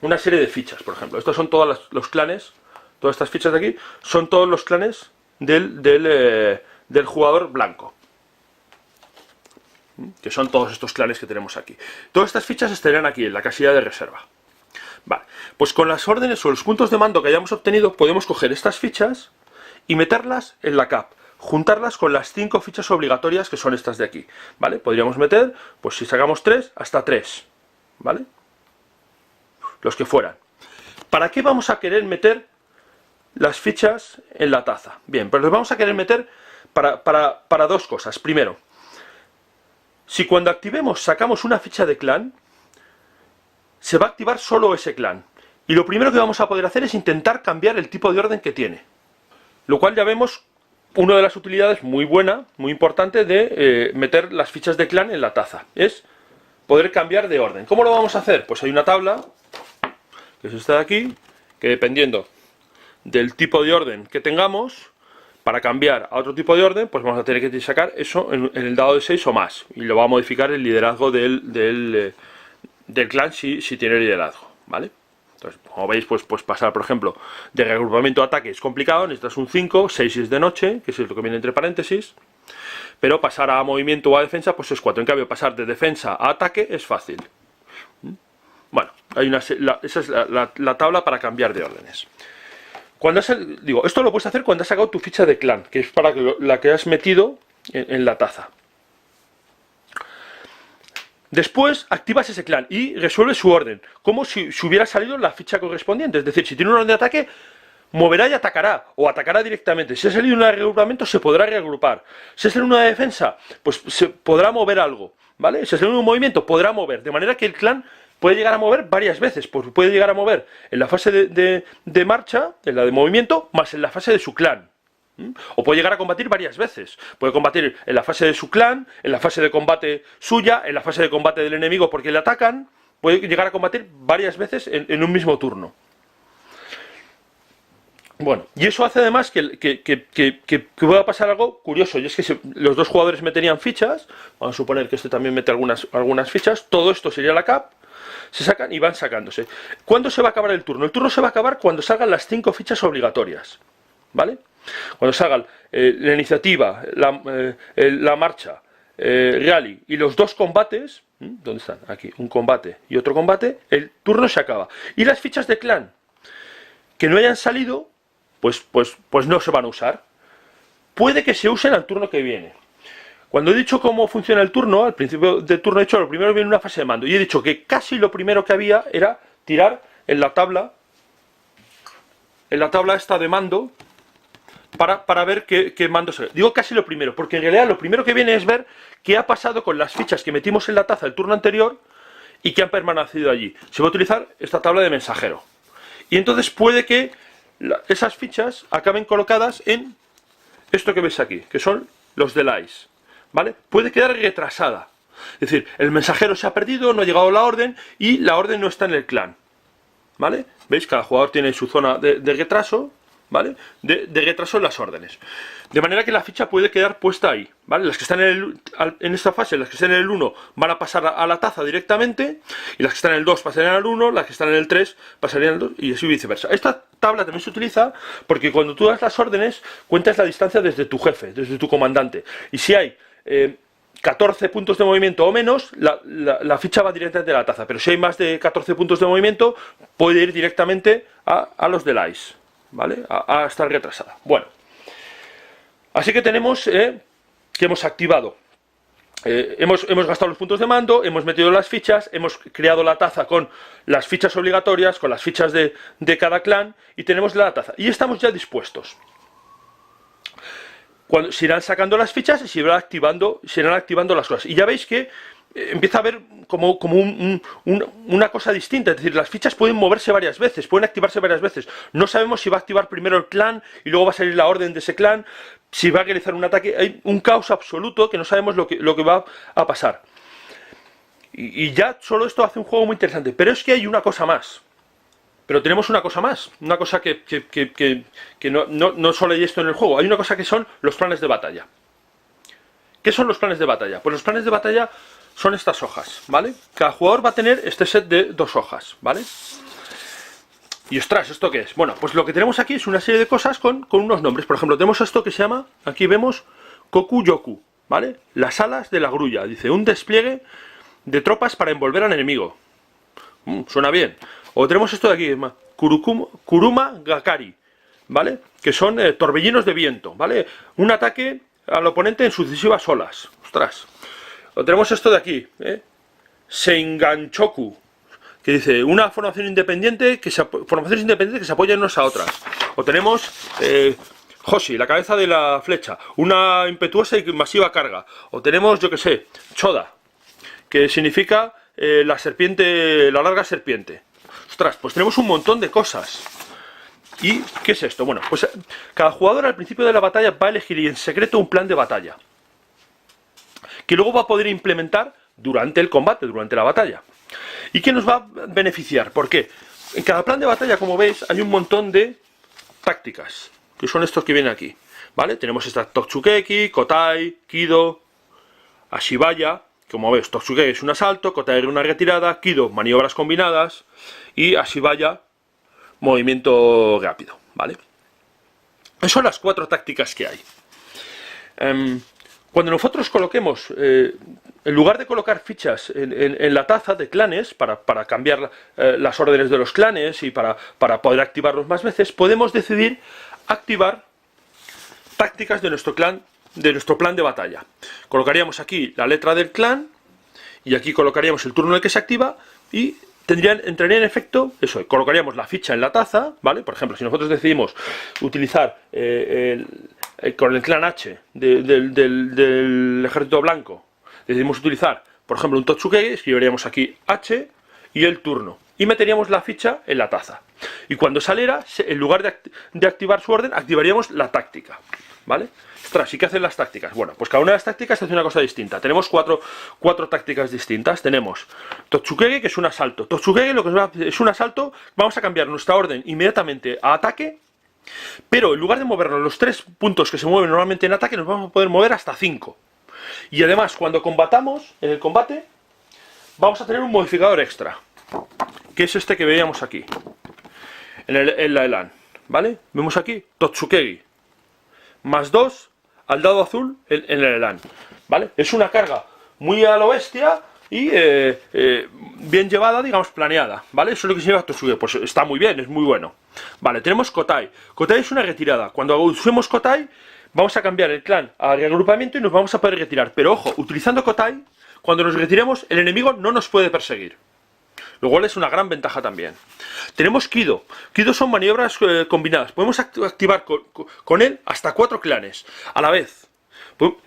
una serie de fichas, por ejemplo. Estos son todos los clanes, todas estas fichas de aquí, son todos los clanes del jugador blanco. Que son todos estos clanes que tenemos aquí. Todas estas fichas estarían aquí, en la casilla de reserva. Vale, pues con las órdenes o los puntos de mando que hayamos obtenido, podemos coger estas fichas y meterlas en la cap. Juntarlas con las 5 fichas obligatorias que son estas de aquí. ¿Vale? Podríamos meter, pues si sacamos 3, hasta 3. ¿Vale? Los que fueran. ¿Para qué vamos a querer meter las fichas en la taza? Bien, pues las vamos a querer meter para 2 cosas. Primero, si cuando activemos sacamos una ficha de clan, se va a activar solo ese clan. Y lo primero que vamos a poder hacer es intentar cambiar el tipo de orden que tiene. Lo cual ya vemos una de las utilidades muy buena, muy importante de meter las fichas de clan en la taza. Es poder cambiar de orden. ¿Cómo lo vamos a hacer? Pues hay una tabla, que es esta de aquí, que dependiendo del tipo de orden que tengamos, para cambiar a otro tipo de orden, pues vamos a tener que sacar eso en el dado de 6 o más. Y lo va a modificar el liderazgo del clan si tiene liderazgo, ¿vale? Entonces, como veis, pues pasar, por ejemplo, de reagrupamiento a ataque es complicado, necesitas un 5, 6 si es de noche, que es lo que viene entre paréntesis. Pero pasar a movimiento o a defensa, pues es 4. En cambio, pasar de defensa a ataque es fácil. Bueno, esa es la tabla para cambiar de órdenes. Esto lo puedes hacer cuando has sacado tu ficha de clan, que es para la que has metido en la taza. Después activas ese clan y resuelves su orden, como si hubiera salido la ficha correspondiente. Es decir, si tiene un orden de ataque, moverá y atacará, o atacará directamente. Si ha salido un reagrupamiento, se podrá reagrupar. Si ha salido una defensa, pues se podrá mover algo, ¿vale? Si ha salido un movimiento, podrá mover, de manera que el clan puede llegar a mover varias veces, pues puede llegar a mover en la fase de marcha, en la de movimiento, más en la fase de su clan. O puede llegar a combatir varias veces. Puede combatir en la fase de su clan, en la fase de combate suya, en la fase de combate del enemigo porque le atacan. Puede llegar a combatir varias veces en un mismo turno. Bueno, y eso hace además que pueda pasar algo curioso, y es que si los 2 jugadores meterían fichas, vamos a suponer que este también mete algunas fichas, todo esto sería la cap, se sacan y van sacándose. ¿Cuándo se va a acabar el turno? El turno se va a acabar cuando salgan las 5 fichas obligatorias, ¿vale? Cuando salgan la iniciativa, la marcha, rally y los 2 combates, ¿dónde están? Aquí, un combate y otro combate, el turno se acaba. Y las fichas de clan que no hayan salido, pues no se van a usar. Puede que se usen al turno que viene. Cuando he dicho cómo funciona el turno, al principio del turno he dicho lo primero viene una fase de mando. Y he dicho que casi lo primero que había era tirar en la tabla esta de mando, para ver qué mando se... Digo casi lo primero, porque en realidad lo primero que viene es ver qué ha pasado con las fichas que metimos en la taza el turno anterior y que han permanecido allí. Se va a utilizar esta tabla de mensajero. Y entonces puede que esas fichas acaben colocadas en esto que veis aquí, que son los delays, ¿vale? Puede quedar retrasada. Es decir, el mensajero se ha perdido, no ha llegado la orden y la orden no está en el clan, ¿vale? ¿Veis? Cada jugador tiene su zona de retraso, ¿vale? De retraso en las órdenes. De manera que la ficha puede quedar puesta ahí, ¿vale? Las que están en esta fase, las que están en el 1 van a pasar a la taza directamente, y las que están en el 2 pasarían al 1, las que están en el 3 pasarían al 2, y así viceversa. Esta tabla también se utiliza porque cuando tú das las órdenes, cuentas la distancia desde tu jefe, desde tu comandante. Y si hay 14 puntos de movimiento o menos, la ficha va directamente a la taza. Pero si hay más de 14 puntos de movimiento, puede ir directamente a los delays, ¿vale? A estar retrasada. Bueno, así que tenemos que hemos activado, hemos gastado los puntos de mando, hemos metido las fichas, hemos creado la taza con las fichas obligatorias, con las fichas de cada clan, y tenemos la taza. Y estamos ya dispuestos. Cuando se irán sacando las fichas y se irán activando las cosas. Y ya veis que empieza a haber como una cosa distinta. Es decir, las fichas pueden moverse varias veces, pueden activarse varias veces. No sabemos si va a activar primero el clan y luego va a salir la orden de ese clan, si va a realizar un ataque. Hay un caos absoluto que no sabemos lo que va a pasar. Y ya solo esto hace un juego muy interesante. Pero es que hay una cosa más. Pero tenemos una cosa más, una cosa que no solo hay esto en el juego. Hay una cosa que son los planes de batalla. ¿Qué son los planes de batalla? Pues los planes de batalla son estas hojas, ¿vale? Cada jugador va a tener este set de 2 hojas, ¿vale? Y ostras, ¿esto qué es? Bueno, pues lo que tenemos aquí es una serie de cosas con unos nombres. Por ejemplo, tenemos esto que se llama, aquí vemos, Koku-yoku, ¿vale? Las alas de la grulla. Dice, un despliegue de tropas para envolver al enemigo. Suena bien. O tenemos esto de aquí, Kuruma Gakari, ¿vale? Que son torbellinos de viento, ¿vale? Un ataque al oponente en sucesivas olas. Ostras. O tenemos esto de aquí, Seinganchoku, que dice una formaciones independientes que se apoyan unas a otras. O tenemos Hoshi, la cabeza de la flecha, una impetuosa y masiva carga. O tenemos, yo que sé, Choda, que significa la larga serpiente. Ostras, pues tenemos un montón de cosas. ¿Y qué es esto? Bueno, pues cada jugador al principio de la batalla va a elegir en secreto un plan de batalla, que luego va a poder implementar durante el combate, durante la batalla. ¿Y qué nos va a beneficiar? Porque en cada plan de batalla, como veis, hay un montón de tácticas, que son estos que vienen aquí, ¿vale? Tenemos esta Totsukeki, Kotai, Kido, Ashibaya. Como ves, Totsukeki es un asalto, Kotai una retirada, Kido, maniobras combinadas, y Ashibaya, movimiento rápido, ¿vale? Esas son las 4 tácticas que hay. Cuando nosotros coloquemos, en lugar de colocar fichas en la taza de clanes, para cambiar las órdenes de los clanes y para poder activarlos más veces, podemos decidir activar tácticas de nuestro clan, de nuestro plan de batalla. Colocaríamos aquí la letra del clan y aquí colocaríamos el turno en el que se activa y entraría en efecto eso. Colocaríamos la ficha en la taza, ¿vale? Por ejemplo, si nosotros decidimos utilizar con el clan H del ejército blanco, decidimos utilizar, por ejemplo, un Totsukeki, escribiríamos aquí H y el turno y meteríamos la ficha en la taza. Y cuando saliera, en lugar de activar su orden, activaríamos la táctica, ¿vale? Ostras, ¿y qué hacen las tácticas? Bueno, pues cada una de las tácticas hace una cosa distinta. Tenemos cuatro tácticas distintas. Tenemos Totsukeki, que es un asalto. Totsukeki es un asalto, vamos a cambiar nuestra orden inmediatamente a ataque, pero en lugar de movernos los 3 puntos que se mueven normalmente en ataque, nos vamos a poder mover hasta 5. Y además, cuando combatamos, en el combate, vamos a tener un modificador extra, que es este que veíamos aquí, en la Elan, ¿vale? Vemos aquí, Totsukeki, más 2 al dado azul en el Elan, ¿vale? Es una carga muy a lo bestia y bien llevada, digamos, planeada, ¿vale? Eso es lo que significa Totsukeki, pues está muy bien, es muy bueno. Vale, tenemos Kotai. Kotai es una retirada. Cuando usemos Kotai, vamos a cambiar el clan a reagrupamiento y nos vamos a poder retirar. Pero ojo, utilizando Kotai, cuando nos retiremos, el enemigo no nos puede perseguir. lo cual es una gran ventaja también. Tenemos Kido. Kido son maniobras combinadas. Podemos activar con él hasta 4 clanes a la vez.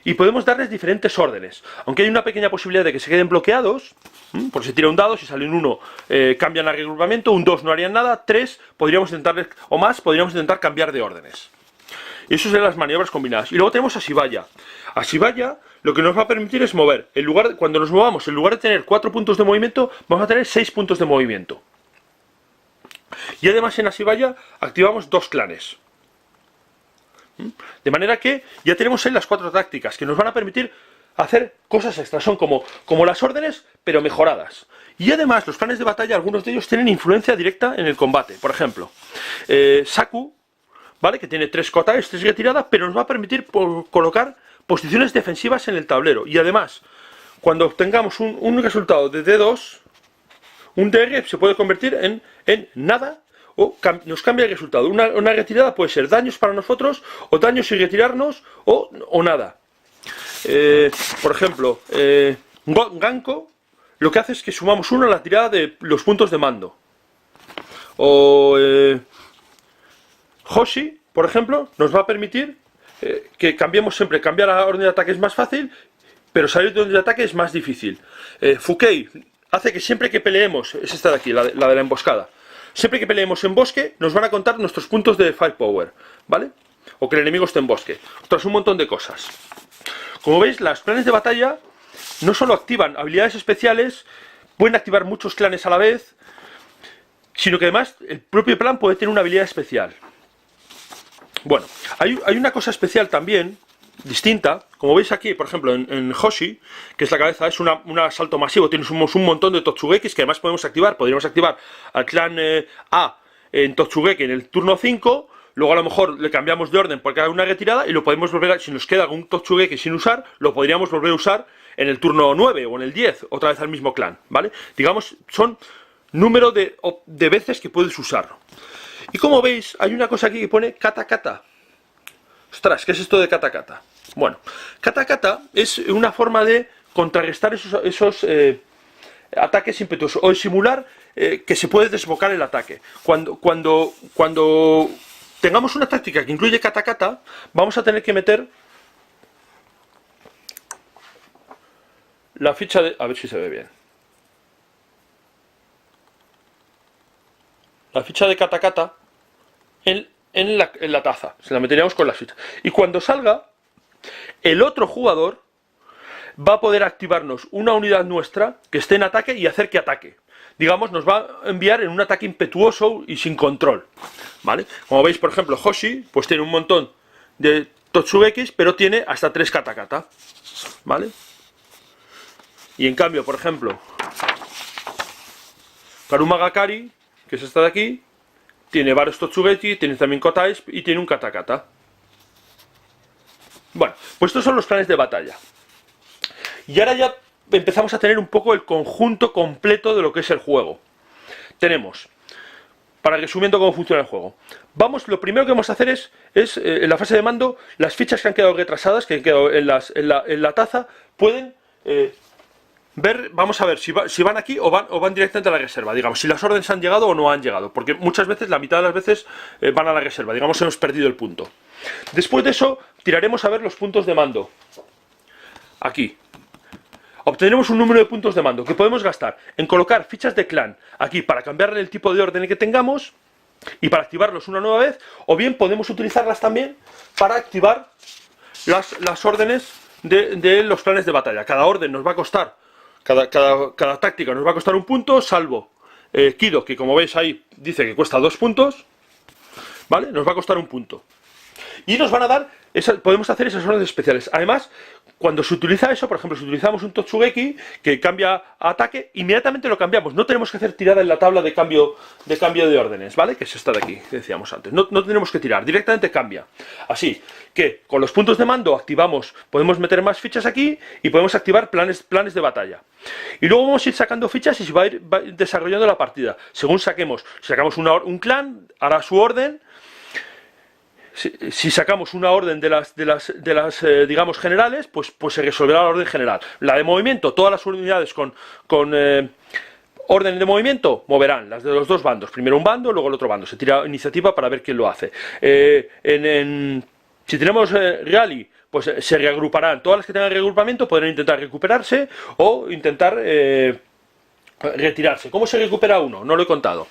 Y podemos darles diferentes órdenes. Aunque hay una pequeña posibilidad de que se queden bloqueados. Porque se tira un dado, si sale un 1 cambian el regrupamiento, un 2 no harían nada, 3 podríamos intentar, o más, podríamos intentar cambiar de órdenes. Y eso son las maniobras combinadas. Y luego tenemos a Shibaya. A Shibaya lo que nos va a permitir es mover. Cuando nos movamos, en lugar de tener 4 puntos de movimiento, vamos a tener 6 puntos de movimiento. Y además en Shibaya activamos 2 clanes. De manera que ya tenemos ahí las 4 tácticas que nos van a permitir hacer cosas extras. Son como las órdenes, pero mejoradas. Y además los planes de batalla, algunos de ellos tienen influencia directa en el combate. Por ejemplo, Saku, ¿vale? Que tiene 3 kotais, 3 retirada, pero nos va a permitir colocar posiciones defensivas en el tablero. Y además, cuando obtengamos un resultado de D2, un DR se puede convertir en nada, o nos cambia el resultado. Una retirada puede ser daños para nosotros, o daños sin retirarnos, o nada. Por ejemplo, Ganko lo que hace es que sumamos 1 a la tirada de los puntos de mando. O Hoshi, por ejemplo, nos va a permitir que cambiemos siempre. Cambiar la orden de ataque es más fácil, pero salir de orden de ataque es más difícil. Fukei hace que siempre que peleemos, es esta de aquí, la de la emboscada. Siempre que peleemos en bosque, nos van a contar nuestros puntos de firepower, ¿vale? O que el enemigo esté en bosque. Otras un montón de cosas. Como veis, los planes de batalla no solo activan habilidades especiales, pueden activar muchos clanes a la vez, sino que además el propio plan puede tener una habilidad especial. Bueno, hay una cosa especial también, distinta, como veis aquí, por ejemplo, en Hoshi, que es la cabeza, es un asalto masivo, tienes un montón de Totsugekis que además podemos activar. Podríamos activar al clan A en Totsugeki en el turno 5, luego a lo mejor le cambiamos de orden porque haga una retirada y lo podemos volver a, si nos queda algún Totsugeki sin usar, lo podríamos volver a usar en el turno 9 o en el 10, otra vez al mismo clan, ¿vale? Digamos, son número de veces que puedes usarlo. Y como veis, hay una cosa aquí que pone kata kata. Ostras, ¿qué es esto de kata kata? Bueno, kata kata es una forma de contrarrestar esos ataques impetuosos o de simular que se puede desbocar el ataque. Cuando tengamos una táctica que incluye kata kata, vamos a tener que meter la ficha de... A ver si se ve bien. La ficha de kata kata en la taza. Se la meteríamos con las fichas. Y cuando salga, el otro jugador va a poder activarnos una unidad nuestra que esté en ataque y hacer que ataque. Digamos, nos va a enviar en un ataque impetuoso y sin control, ¿vale? Como veis, por ejemplo, Hoshi, pues tiene un montón de Totsugekis, pero tiene hasta 3 kata kata, ¿vale? Y en cambio, por ejemplo, Karuma Gakari, que es esta de aquí, tiene varios Totsugeki, tiene también kotais y tiene un kata kata. Bueno, pues estos son los planes de batalla. Y ahora ya empezamos a tener un poco el conjunto completo de lo que es el juego. Tenemos, para resumiendo cómo funciona el juego, lo primero que vamos a hacer es en la fase de mando, las fichas que han quedado retrasadas, que han quedado en la taza, pueden ver, vamos a ver si van aquí o van directamente a la reserva, digamos, si las órdenes han llegado o no han llegado, porque muchas veces, la mitad de las veces, van a la reserva, digamos, hemos perdido el punto. Después de eso, tiraremos a ver los puntos de mando. Aquí. Obtendremos un número de puntos de mando que podemos gastar en colocar fichas de clan aquí para cambiarle el tipo de orden que tengamos y para activarlos una nueva vez, o bien podemos utilizarlas también para activar las órdenes de los planes de batalla. Cada orden nos va a costar, cada táctica nos va a costar un punto, salvo Kido, que como veis ahí dice que cuesta 2 puntos, ¿vale? Nos va a costar un punto. Y nos van a dar, podemos hacer esas órdenes especiales. Además, cuando se utiliza eso, por ejemplo, si utilizamos un Totsugeki que cambia a ataque, inmediatamente lo cambiamos. No tenemos que hacer tirada en la tabla de cambio de órdenes, ¿vale? Que es esta de aquí, que decíamos antes. No tenemos que tirar, directamente cambia. Así que con los puntos de mando activamos, podemos meter más fichas aquí y podemos activar planes de batalla. Y luego vamos a ir sacando fichas y se va a ir desarrollando la partida. Según sacamos un clan, hará su orden. Si sacamos una orden de las digamos, generales, pues se resolverá la orden general. La de movimiento, todas las unidades con orden de movimiento, moverán las de los dos bandos, primero un bando, luego el otro bando, se tira iniciativa para ver quién lo hace. Si tenemos rally, pues se reagruparán, todas las que tengan reagrupamiento podrán intentar recuperarse o intentar retirarse. ¿Cómo se recupera uno? No lo he contado.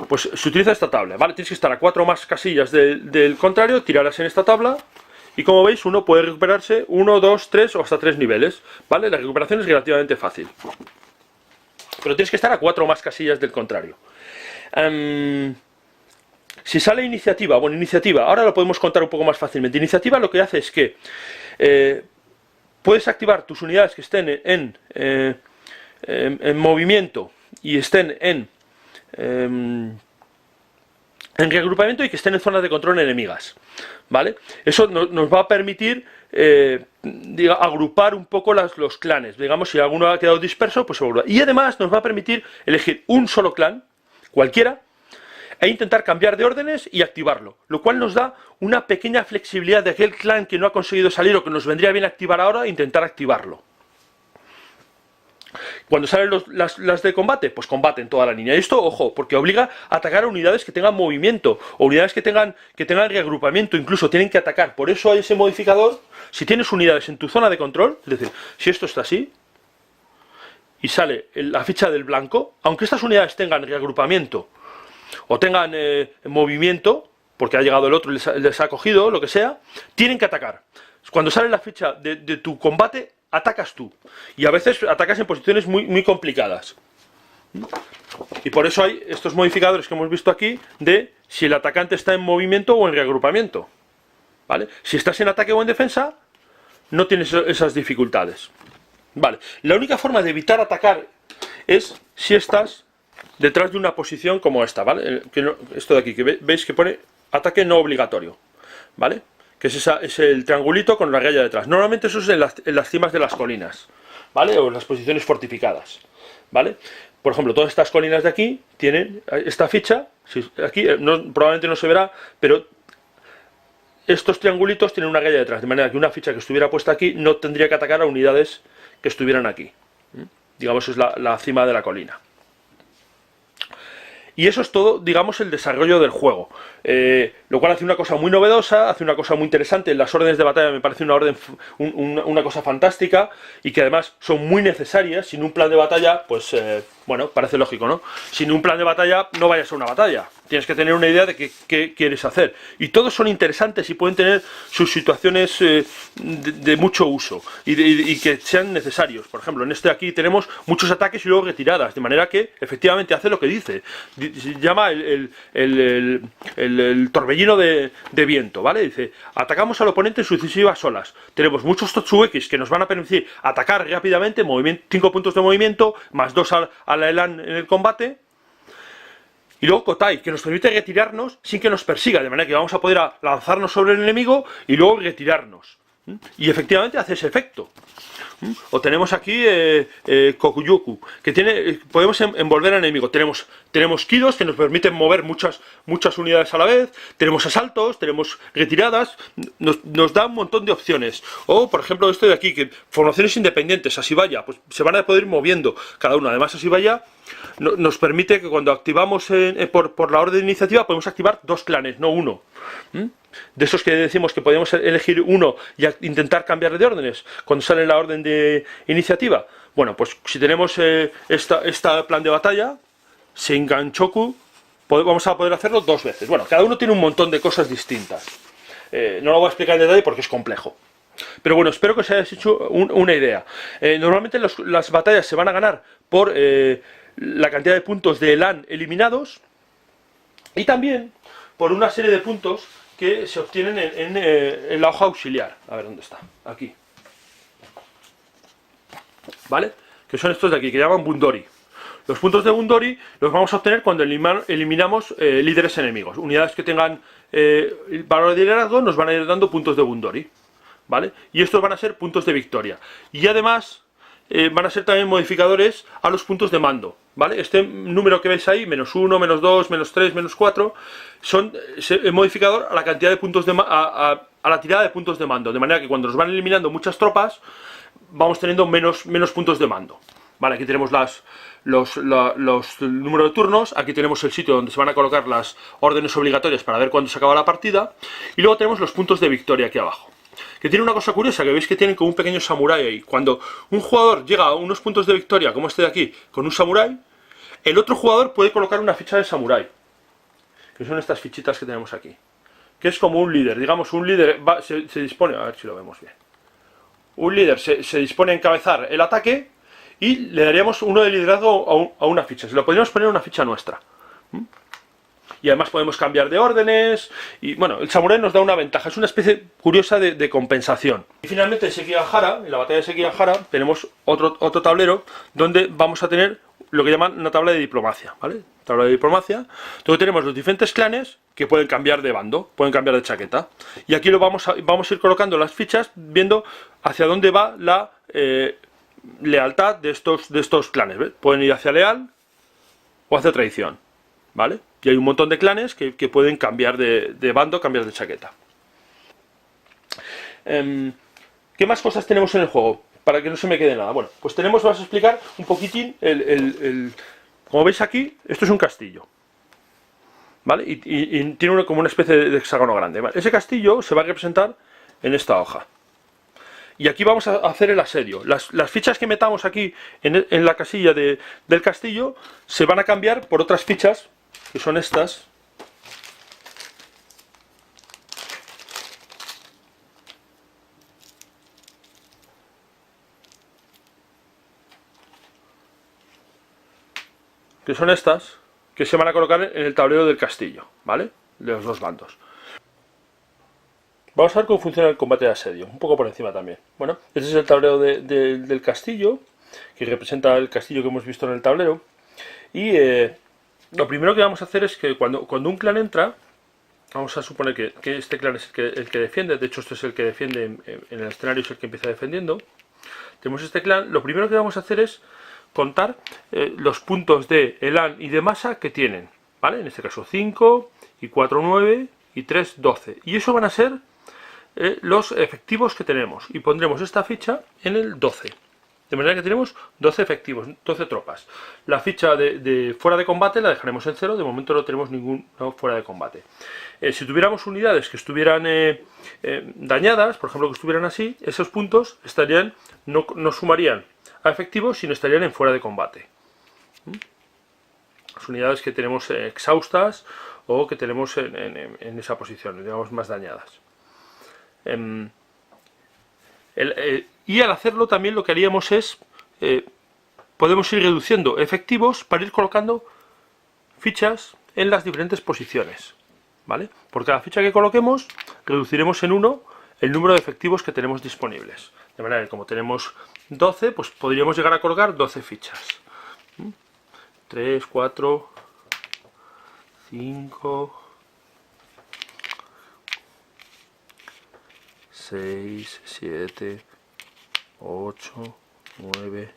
Pues se utiliza esta tabla, ¿vale? Tienes que estar a 4 más casillas del contrario, tirarlas en esta tabla. Y como veis, uno puede recuperarse 1, 2, 3 o hasta 3 niveles, ¿vale? La recuperación es relativamente fácil. Pero tienes que estar a 4 más casillas del contrario. Si sale iniciativa, bueno, iniciativa, ahora lo podemos contar un poco más fácilmente. Iniciativa lo que hace es que puedes activar tus unidades que estén en movimiento y estén en reagrupamiento y que estén en zonas de control enemigas, ¿vale? Eso nos va a permitir agrupar un poco los clanes. Digamos, si alguno ha quedado disperso, pues se agrupa. Y además nos va a permitir elegir un solo clan, cualquiera, e intentar cambiar de órdenes y activarlo, lo cual nos da una pequeña flexibilidad de aquel clan que no ha conseguido salir o que nos vendría bien activar ahora, intentar activarlo. Cuando salen las de combate, pues combaten toda la línea. Y esto, ojo, porque obliga a atacar a unidades que tengan movimiento, o unidades que tengan reagrupamiento, incluso tienen que atacar. Por eso hay ese modificador. Si tienes unidades en tu zona de control, es decir, si esto está así, y sale la ficha del blanco, aunque estas unidades tengan reagrupamiento, o tengan movimiento, porque ha llegado el otro y les ha cogido, lo que sea, tienen que atacar. Cuando sale la ficha de tu combate, atacas tú. Y a veces atacas en posiciones muy, muy complicadas. Y por eso hay estos modificadores que hemos visto aquí de si el atacante está en movimiento o en reagrupamiento, ¿vale? Si estás en ataque o en defensa, no tienes esas dificultades. Vale. La única forma de evitar atacar es si estás detrás de una posición como esta, ¿vale? Esto de aquí, que veis que pone ataque no obligatorio, ¿vale? Que es el triangulito con la raya detrás. Normalmente eso es en las cimas de las colinas, ¿vale? O en las posiciones fortificadas, ¿vale? Por ejemplo, todas estas colinas de aquí tienen esta ficha. Aquí probablemente no se verá, pero estos triangulitos tienen una raya detrás, de manera que una ficha que estuviera puesta aquí no tendría que atacar a unidades que estuvieran aquí. Digamos, es la cima de la colina. Y eso es todo, digamos, el desarrollo del juego. Lo cual hace una cosa muy novedosa, hace una cosa muy interesante. Las órdenes de batalla me parece una cosa fantástica y que además son muy necesarias. Sin un plan de batalla, pues, bueno, parece lógico, ¿no? Sin un plan de batalla no vayas a una batalla. Tienes que tener una idea de qué quieres hacer. Y todos son interesantes y pueden tener sus situaciones de mucho uso y que sean necesarios. Por ejemplo, en este de aquí tenemos muchos ataques y luego retiradas, de manera que efectivamente hace lo que dice. Se llama el torbellino de viento, ¿vale? Dice, atacamos al oponente en sucesivas olas. Tenemos muchos Totsuekis que nos van a permitir atacar rápidamente, 5 puntos de movimiento, más 2 a la Elan en el combate. Y luego Kotai, que nos permite retirarnos sin que nos persiga, de manera que vamos a poder lanzarnos sobre el enemigo y luego retirarnos. Y efectivamente hace ese efecto. O tenemos aquí Kokuyuku, que podemos envolver al enemigo. Tenemos Kidos, que nos permiten mover muchas unidades a la vez. Tenemos asaltos, tenemos retiradas. Nos da un montón de opciones. O, por ejemplo, esto de aquí, que formaciones independientes, Asibaya, pues se van a poder ir moviendo cada una. Además, Asibaya nos permite que cuando activamos por la orden de iniciativa, podemos activar 2 clanes, no uno. De esos que decimos que podemos elegir uno y intentar cambiarle de órdenes cuando sale la orden de iniciativa. Bueno, pues si tenemos esta plan de batalla, Shinganchoku, vamos a poder hacerlo 2 veces. Bueno, cada uno tiene un montón de cosas distintas. No lo voy a explicar en detalle porque es complejo. Pero bueno, espero que os hayáis hecho una idea. Normalmente las batallas se van a ganar por la cantidad de puntos de Elan eliminados y también por una serie de puntos que se obtienen en la hoja auxiliar. A ver, ¿dónde está? Aquí. ¿Vale? Que son estos de aquí, que llaman Bundori. Los puntos de Bundori los vamos a obtener cuando eliminamos líderes enemigos. Unidades que tengan valor de liderazgo nos van a ir dando puntos de Bundori, ¿vale? Y estos van a ser puntos de victoria. Y además van a ser también modificadores a los puntos de mando, ¿vale? Este número que veis ahí, -1, -2, -3, -4, son modificador a la cantidad de puntos a la tirada de puntos de mando. De manera que cuando nos van eliminando muchas tropas, vamos teniendo menos puntos de mando, Vale, aquí tenemos los números de turnos, aquí tenemos el sitio donde se van a colocar las órdenes obligatorias para ver cuándo se acaba la partida, y luego tenemos los puntos de victoria aquí abajo. Que tiene una cosa curiosa, que veis que tienen como un pequeño samurái ahí. Cuando un jugador llega a unos puntos de victoria, como este de aquí, con un samurái, el otro jugador puede colocar una ficha de samurái, que son estas fichitas que tenemos aquí, que es como un líder. Digamos, un líder se dispone, a ver si lo vemos bien, un líder se dispone a encabezar el ataque y le daríamos uno de liderazgo a una ficha. Se lo podríamos poner a una ficha nuestra. Y además podemos cambiar de órdenes. Y bueno, el samurái nos da una ventaja. Es una especie curiosa de compensación. Y finalmente en Sekigahara, en la batalla de Sekigahara, tenemos otro tablero donde vamos a tener lo que llaman una tabla de diplomacia, ¿vale? Tabla de diplomacia, donde tenemos los diferentes clanes que pueden cambiar de bando, pueden cambiar de chaqueta. Y aquí vamos a ir colocando las fichas viendo hacia dónde va la lealtad de estos clanes, ¿ves? Pueden ir hacia leal o hacia traición, ¿vale? Y hay un montón de clanes que pueden cambiar de bando, cambiar de chaqueta. ¿Qué más cosas tenemos en el juego? Para que no se me quede nada. Bueno, pues vamos a explicar un poquitín como veis aquí, esto es un castillo, ¿vale? Y tiene como una especie de hexágono grande, ¿vale? Ese castillo se va a representar en esta hoja. Y aquí vamos a hacer el asedio. Las fichas que metamos aquí en la casilla del castillo se van a cambiar por otras fichas, que son estas. Que son estas, que se van a colocar en el tablero del castillo, ¿vale? De los dos bandos. Vamos a ver cómo funciona el combate de asedio, un poco por encima también. Bueno, este es el tablero del castillo, que representa el castillo que hemos visto en el tablero. Y lo primero que vamos a hacer es que cuando un clan entra, vamos a suponer que este clan es el que defiende, de hecho este es el que defiende en el escenario, es el que empieza defendiendo. Tenemos este clan, lo primero que vamos a hacer es contar los puntos de elan y de masa que tienen, ¿vale? En este caso 5, y 4, 9, y 3, 12. Y eso van a ser los efectivos que tenemos. Y pondremos esta ficha en el 12. De manera que tenemos 12 efectivos, 12 tropas. La ficha de fuera de combate la dejaremos en 0, de momento no tenemos ningún fuera de combate. Si tuviéramos unidades que estuvieran dañadas, por ejemplo que estuvieran así, esos puntos estarían no sumarían a efectivos, sino estarían en fuera de combate. Las unidades que tenemos exhaustas o que tenemos en esa posición, digamos, más dañadas. Y al hacerlo también lo que haríamos es podemos ir reduciendo efectivos para ir colocando fichas en las diferentes posiciones, ¿vale? Por cada ficha que coloquemos reduciremos en 1 el número de efectivos que tenemos disponibles, de manera que como tenemos 12, pues podríamos llegar a colocar 12 fichas. 3, 4, 5, 6, 7, 8, 9,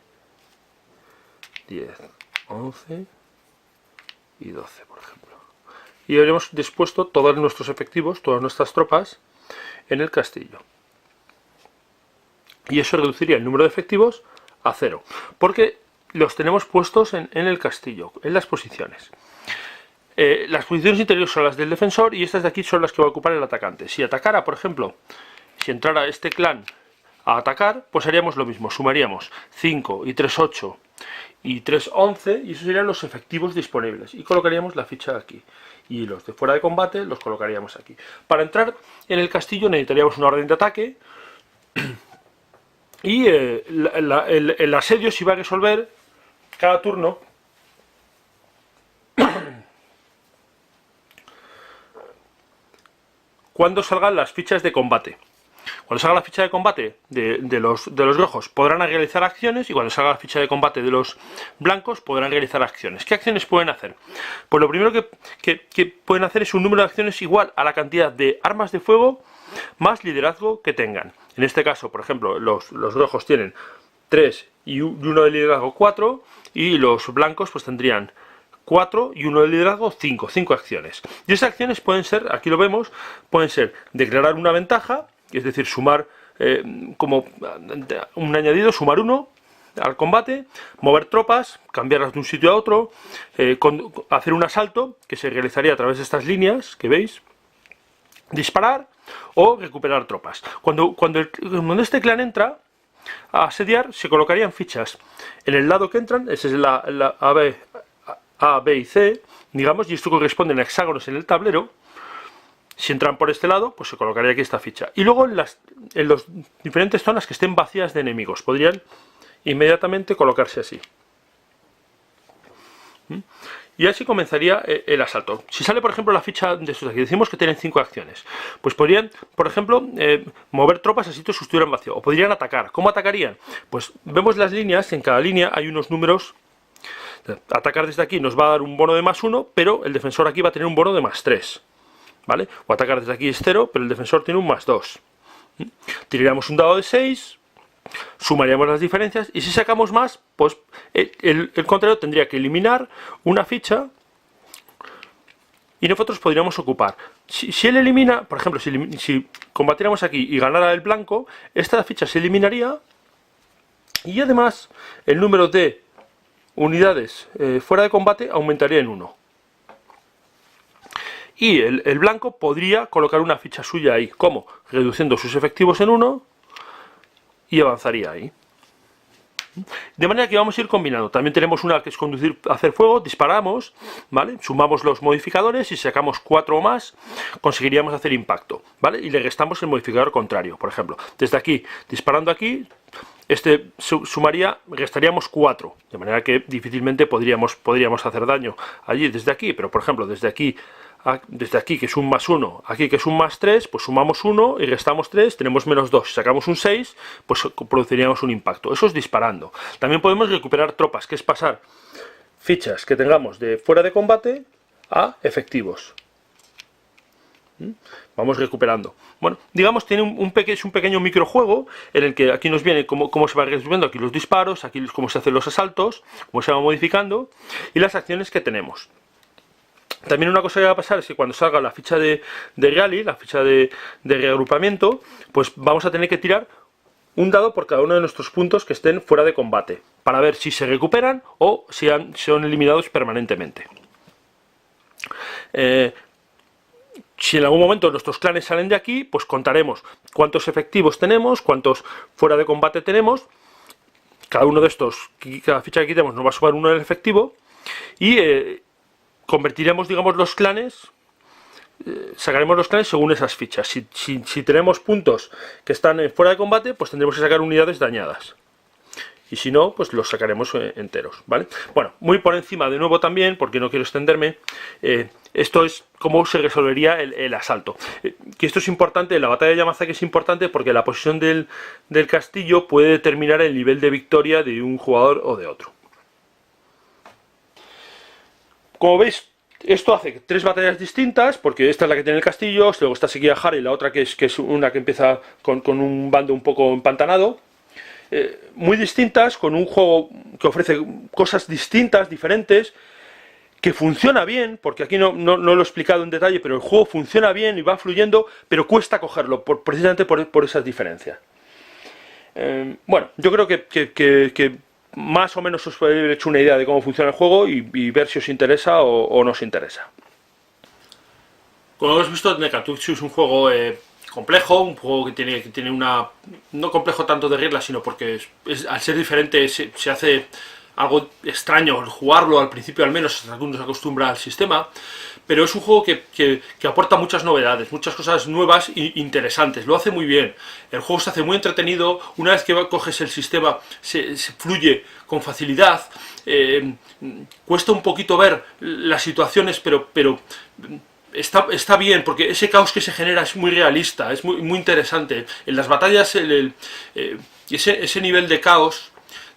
10, 11 y 12, por ejemplo. Y habríamos dispuesto todos nuestros efectivos, todas nuestras tropas, en el castillo. Y eso reduciría el número de efectivos a 0, porque los tenemos puestos en el castillo, en las posiciones. Las posiciones interiores son las del defensor y estas de aquí son las que va a ocupar el atacante. Si atacara, por ejemplo, si entrara este clan a atacar, pues haríamos lo mismo, sumaríamos 5 y 3, 8 y 3, 11 y esos serían los efectivos disponibles y colocaríamos la ficha aquí y los de fuera de combate los colocaríamos aquí. Para entrar en el castillo necesitaríamos una orden de ataque y el asedio se va a resolver cada turno cuando salgan las fichas de combate. Cuando salga la ficha de combate de los rojos podrán realizar acciones y cuando salga la ficha de combate de los blancos podrán realizar acciones. ¿Qué acciones pueden hacer? Pues lo primero que pueden hacer es un número de acciones igual a la cantidad de armas de fuego más liderazgo que tengan. En este caso, por ejemplo, los rojos tienen 3 y 1 de liderazgo 4 y los blancos pues tendrían 4 y 1 de liderazgo 5 acciones. Y esas acciones pueden ser, aquí lo vemos, pueden ser declarar una ventaja, es decir, sumar como un añadido, sumar 1, al combate, mover tropas, cambiarlas de un sitio a otro, hacer un asalto que se realizaría a través de estas líneas que veis, disparar o recuperar tropas. Cuando este clan entra a asediar, se colocarían fichas en el lado que entran, ese es la A, B y C, digamos, y esto corresponde a hexágonos en el tablero. Si entran por este lado, pues se colocaría aquí esta ficha. Y luego en las diferentes zonas que estén vacías de enemigos, podrían inmediatamente colocarse así. Y así comenzaría el asalto. Si sale, por ejemplo, la ficha de estos de aquí, decimos que tienen 5 acciones, pues podrían, por ejemplo, mover tropas a sitios que estuvieran vacíos, o podrían atacar. ¿Cómo atacarían? Pues vemos las líneas, en cada línea hay unos números. Atacar desde aquí nos va a dar un bono de +1, pero el defensor aquí va a tener un bono de +3. ¿Vale? O atacar desde aquí es 0, pero el defensor tiene un +2. Tiraríamos un dado de 6, sumaríamos las diferencias, y si sacamos más, pues el contrario tendría que eliminar una ficha y nosotros podríamos ocupar. Si él elimina, por ejemplo, si combatiéramos aquí y ganara el blanco, esta ficha se eliminaría y además el número de unidades fuera de combate aumentaría en 1. Y el blanco podría colocar una ficha suya ahí. ¿Cómo? Reduciendo sus efectivos en 1 y avanzaría ahí. De manera que vamos a ir combinando. También tenemos una que es conducir, hacer fuego, disparamos, ¿vale? Sumamos los modificadores y si sacamos 4 o más, conseguiríamos hacer impacto, ¿vale? Y le restamos el modificador contrario. Por ejemplo, desde aquí, disparando aquí, restaríamos 4, de manera que difícilmente podríamos hacer daño allí desde aquí, pero por ejemplo, desde aquí, que es un +1, aquí que es un +3, pues sumamos 1 y restamos 3, tenemos -2. Si sacamos un 6, pues produciríamos un impacto. Eso es disparando. También podemos recuperar tropas, que es pasar fichas que tengamos de fuera de combate a efectivos. Vamos recuperando. Bueno, digamos, tiene es un pequeño microjuego en el que aquí nos viene cómo se va resolviendo aquí los disparos, aquí cómo se hacen los asaltos, cómo se va modificando y las acciones que tenemos. También una cosa que va a pasar es que cuando salga la ficha de rally, la ficha de reagrupamiento, pues vamos a tener que tirar un dado por cada uno de nuestros puntos que estén fuera de combate, para ver si se recuperan o si son eliminados permanentemente. Si en algún momento nuestros clanes salen de aquí, pues contaremos cuántos efectivos tenemos, cuántos fuera de combate tenemos. Cada uno de estos, cada ficha que quitemos nos va a sumar uno del efectivo y convertiremos, digamos, los clanes, sacaremos los clanes según esas fichas. Si tenemos puntos que están fuera de combate, pues tendremos que sacar unidades dañadas. Y si no, pues los sacaremos enteros, ¿vale? Bueno, muy por encima de nuevo también, porque no quiero extenderme, esto es cómo se resolvería el asalto. Que esto es importante, la batalla de Yamazaki es importante porque la posición del castillo puede determinar el nivel de victoria de un jugador o de otro. Como veis, esto hace 3 batallas distintas, porque esta es la que tiene el castillo, luego está Sekigahara y la otra que es una que empieza con un bando un poco empantanado. Muy distintas, con un juego que ofrece cosas distintas, diferentes, que funciona bien, porque aquí no lo he explicado en detalle, pero el juego funciona bien y va fluyendo, pero cuesta cogerlo, precisamente por esas diferencias. Bueno, yo creo que más o menos os podéis haber hecho una idea de cómo funciona el juego y ver si os interesa o no os interesa. Como hemos visto, Nekatsu es un juego complejo, un juego que tiene una... no complejo tanto de reglas, sino porque al ser diferente se hace algo extraño al jugarlo, al principio al menos, hasta que uno se acostumbra al sistema, pero es un juego que aporta muchas novedades, muchas cosas nuevas e interesantes, lo hace muy bien, el juego se hace muy entretenido, una vez que coges el sistema se fluye con facilidad, cuesta un poquito ver las situaciones, pero está bien, porque ese caos que se genera es muy realista, es muy interesante. En las batallas, ese nivel de caos,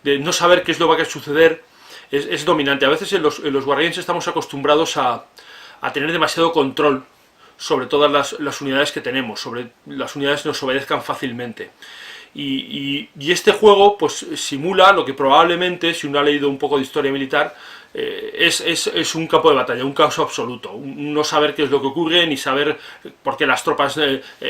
de no saber qué es lo que va a suceder, es dominante. A veces en los Wargames estamos acostumbrados a tener demasiado control sobre todas las unidades que tenemos, sobre las unidades que nos obedezcan fácilmente. Y este juego pues simula lo que probablemente, si uno ha leído un poco de historia militar, es un campo de batalla, un caos absoluto, no saber qué es lo que ocurre, ni saber por qué las tropas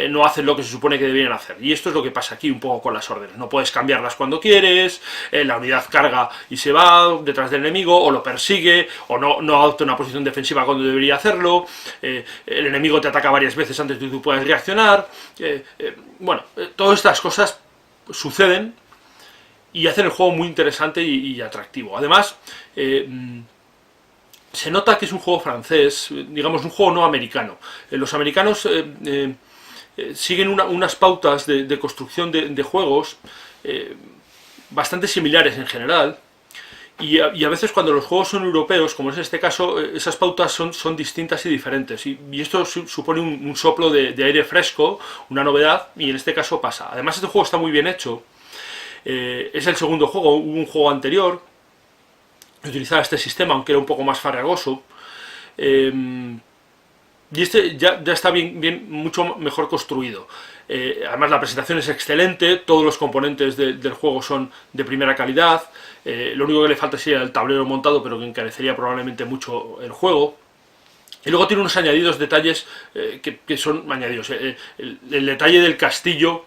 no hacen lo que se supone que deberían hacer. Y esto es lo que pasa aquí un poco con las órdenes. No puedes cambiarlas cuando quieres, la unidad carga y se va detrás del enemigo, o lo persigue, o no adopta una posición defensiva cuando debería hacerlo, el enemigo te ataca varias veces antes de que tú puedas reaccionar. Bueno, todas estas cosas suceden y hacen el juego muy interesante y atractivo. Además, se nota que es un juego francés, digamos un juego no americano. Los americanos siguen unas pautas de construcción de juegos bastante similares en general, y a veces cuando los juegos son europeos, como es este caso, esas pautas son distintas y diferentes, y esto supone un soplo de aire fresco, una novedad, y en este caso pasa. Además, este juego está muy bien hecho. Es el segundo juego, hubo un juego anterior que utilizaba este sistema, aunque era un poco más farragoso, y este ya está mucho mejor construido. Además, la presentación es excelente, todos los componentes del juego son de primera calidad, lo único que le falta sería el tablero montado, pero que encarecería probablemente mucho el juego. Y luego tiene unos añadidos detalles que son añadidos. El detalle del castillo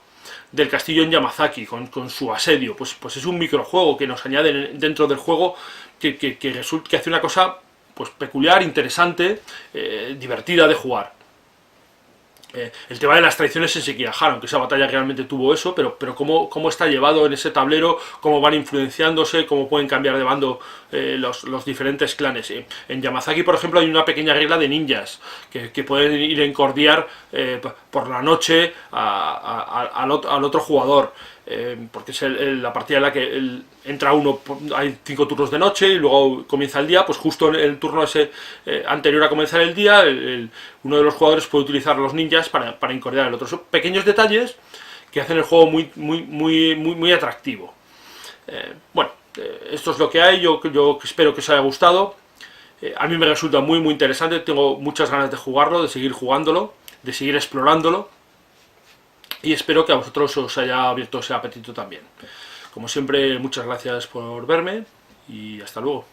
en Yamazaki, con su asedio, pues es un microjuego que nos añaden dentro del juego que hace una cosa pues peculiar, interesante, divertida de jugar. El tema de las traiciones en Sekigahara, aunque esa batalla realmente tuvo eso, pero cómo está llevado en ese tablero, cómo van influenciándose, cómo pueden cambiar de bando los diferentes clanes. En Yamazaki, por ejemplo, hay una pequeña regla de ninjas, que pueden ir a encordiar por la noche al otro jugador, porque es la partida en la que entra uno, hay 5 turnos de noche y luego comienza el día, pues justo en el turno ese anterior a comenzar el día, uno de los jugadores puede utilizar los ninjas para incordiar al otro. Son pequeños detalles que hacen el juego muy atractivo. Bueno, esto es lo que hay. Yo espero que os haya gustado. A mí me resulta muy interesante, tengo muchas ganas de jugarlo, de seguir jugándolo, de seguir explorándolo, y espero que a vosotros os haya abierto ese apetito también. Como siempre, muchas gracias por verme y hasta luego.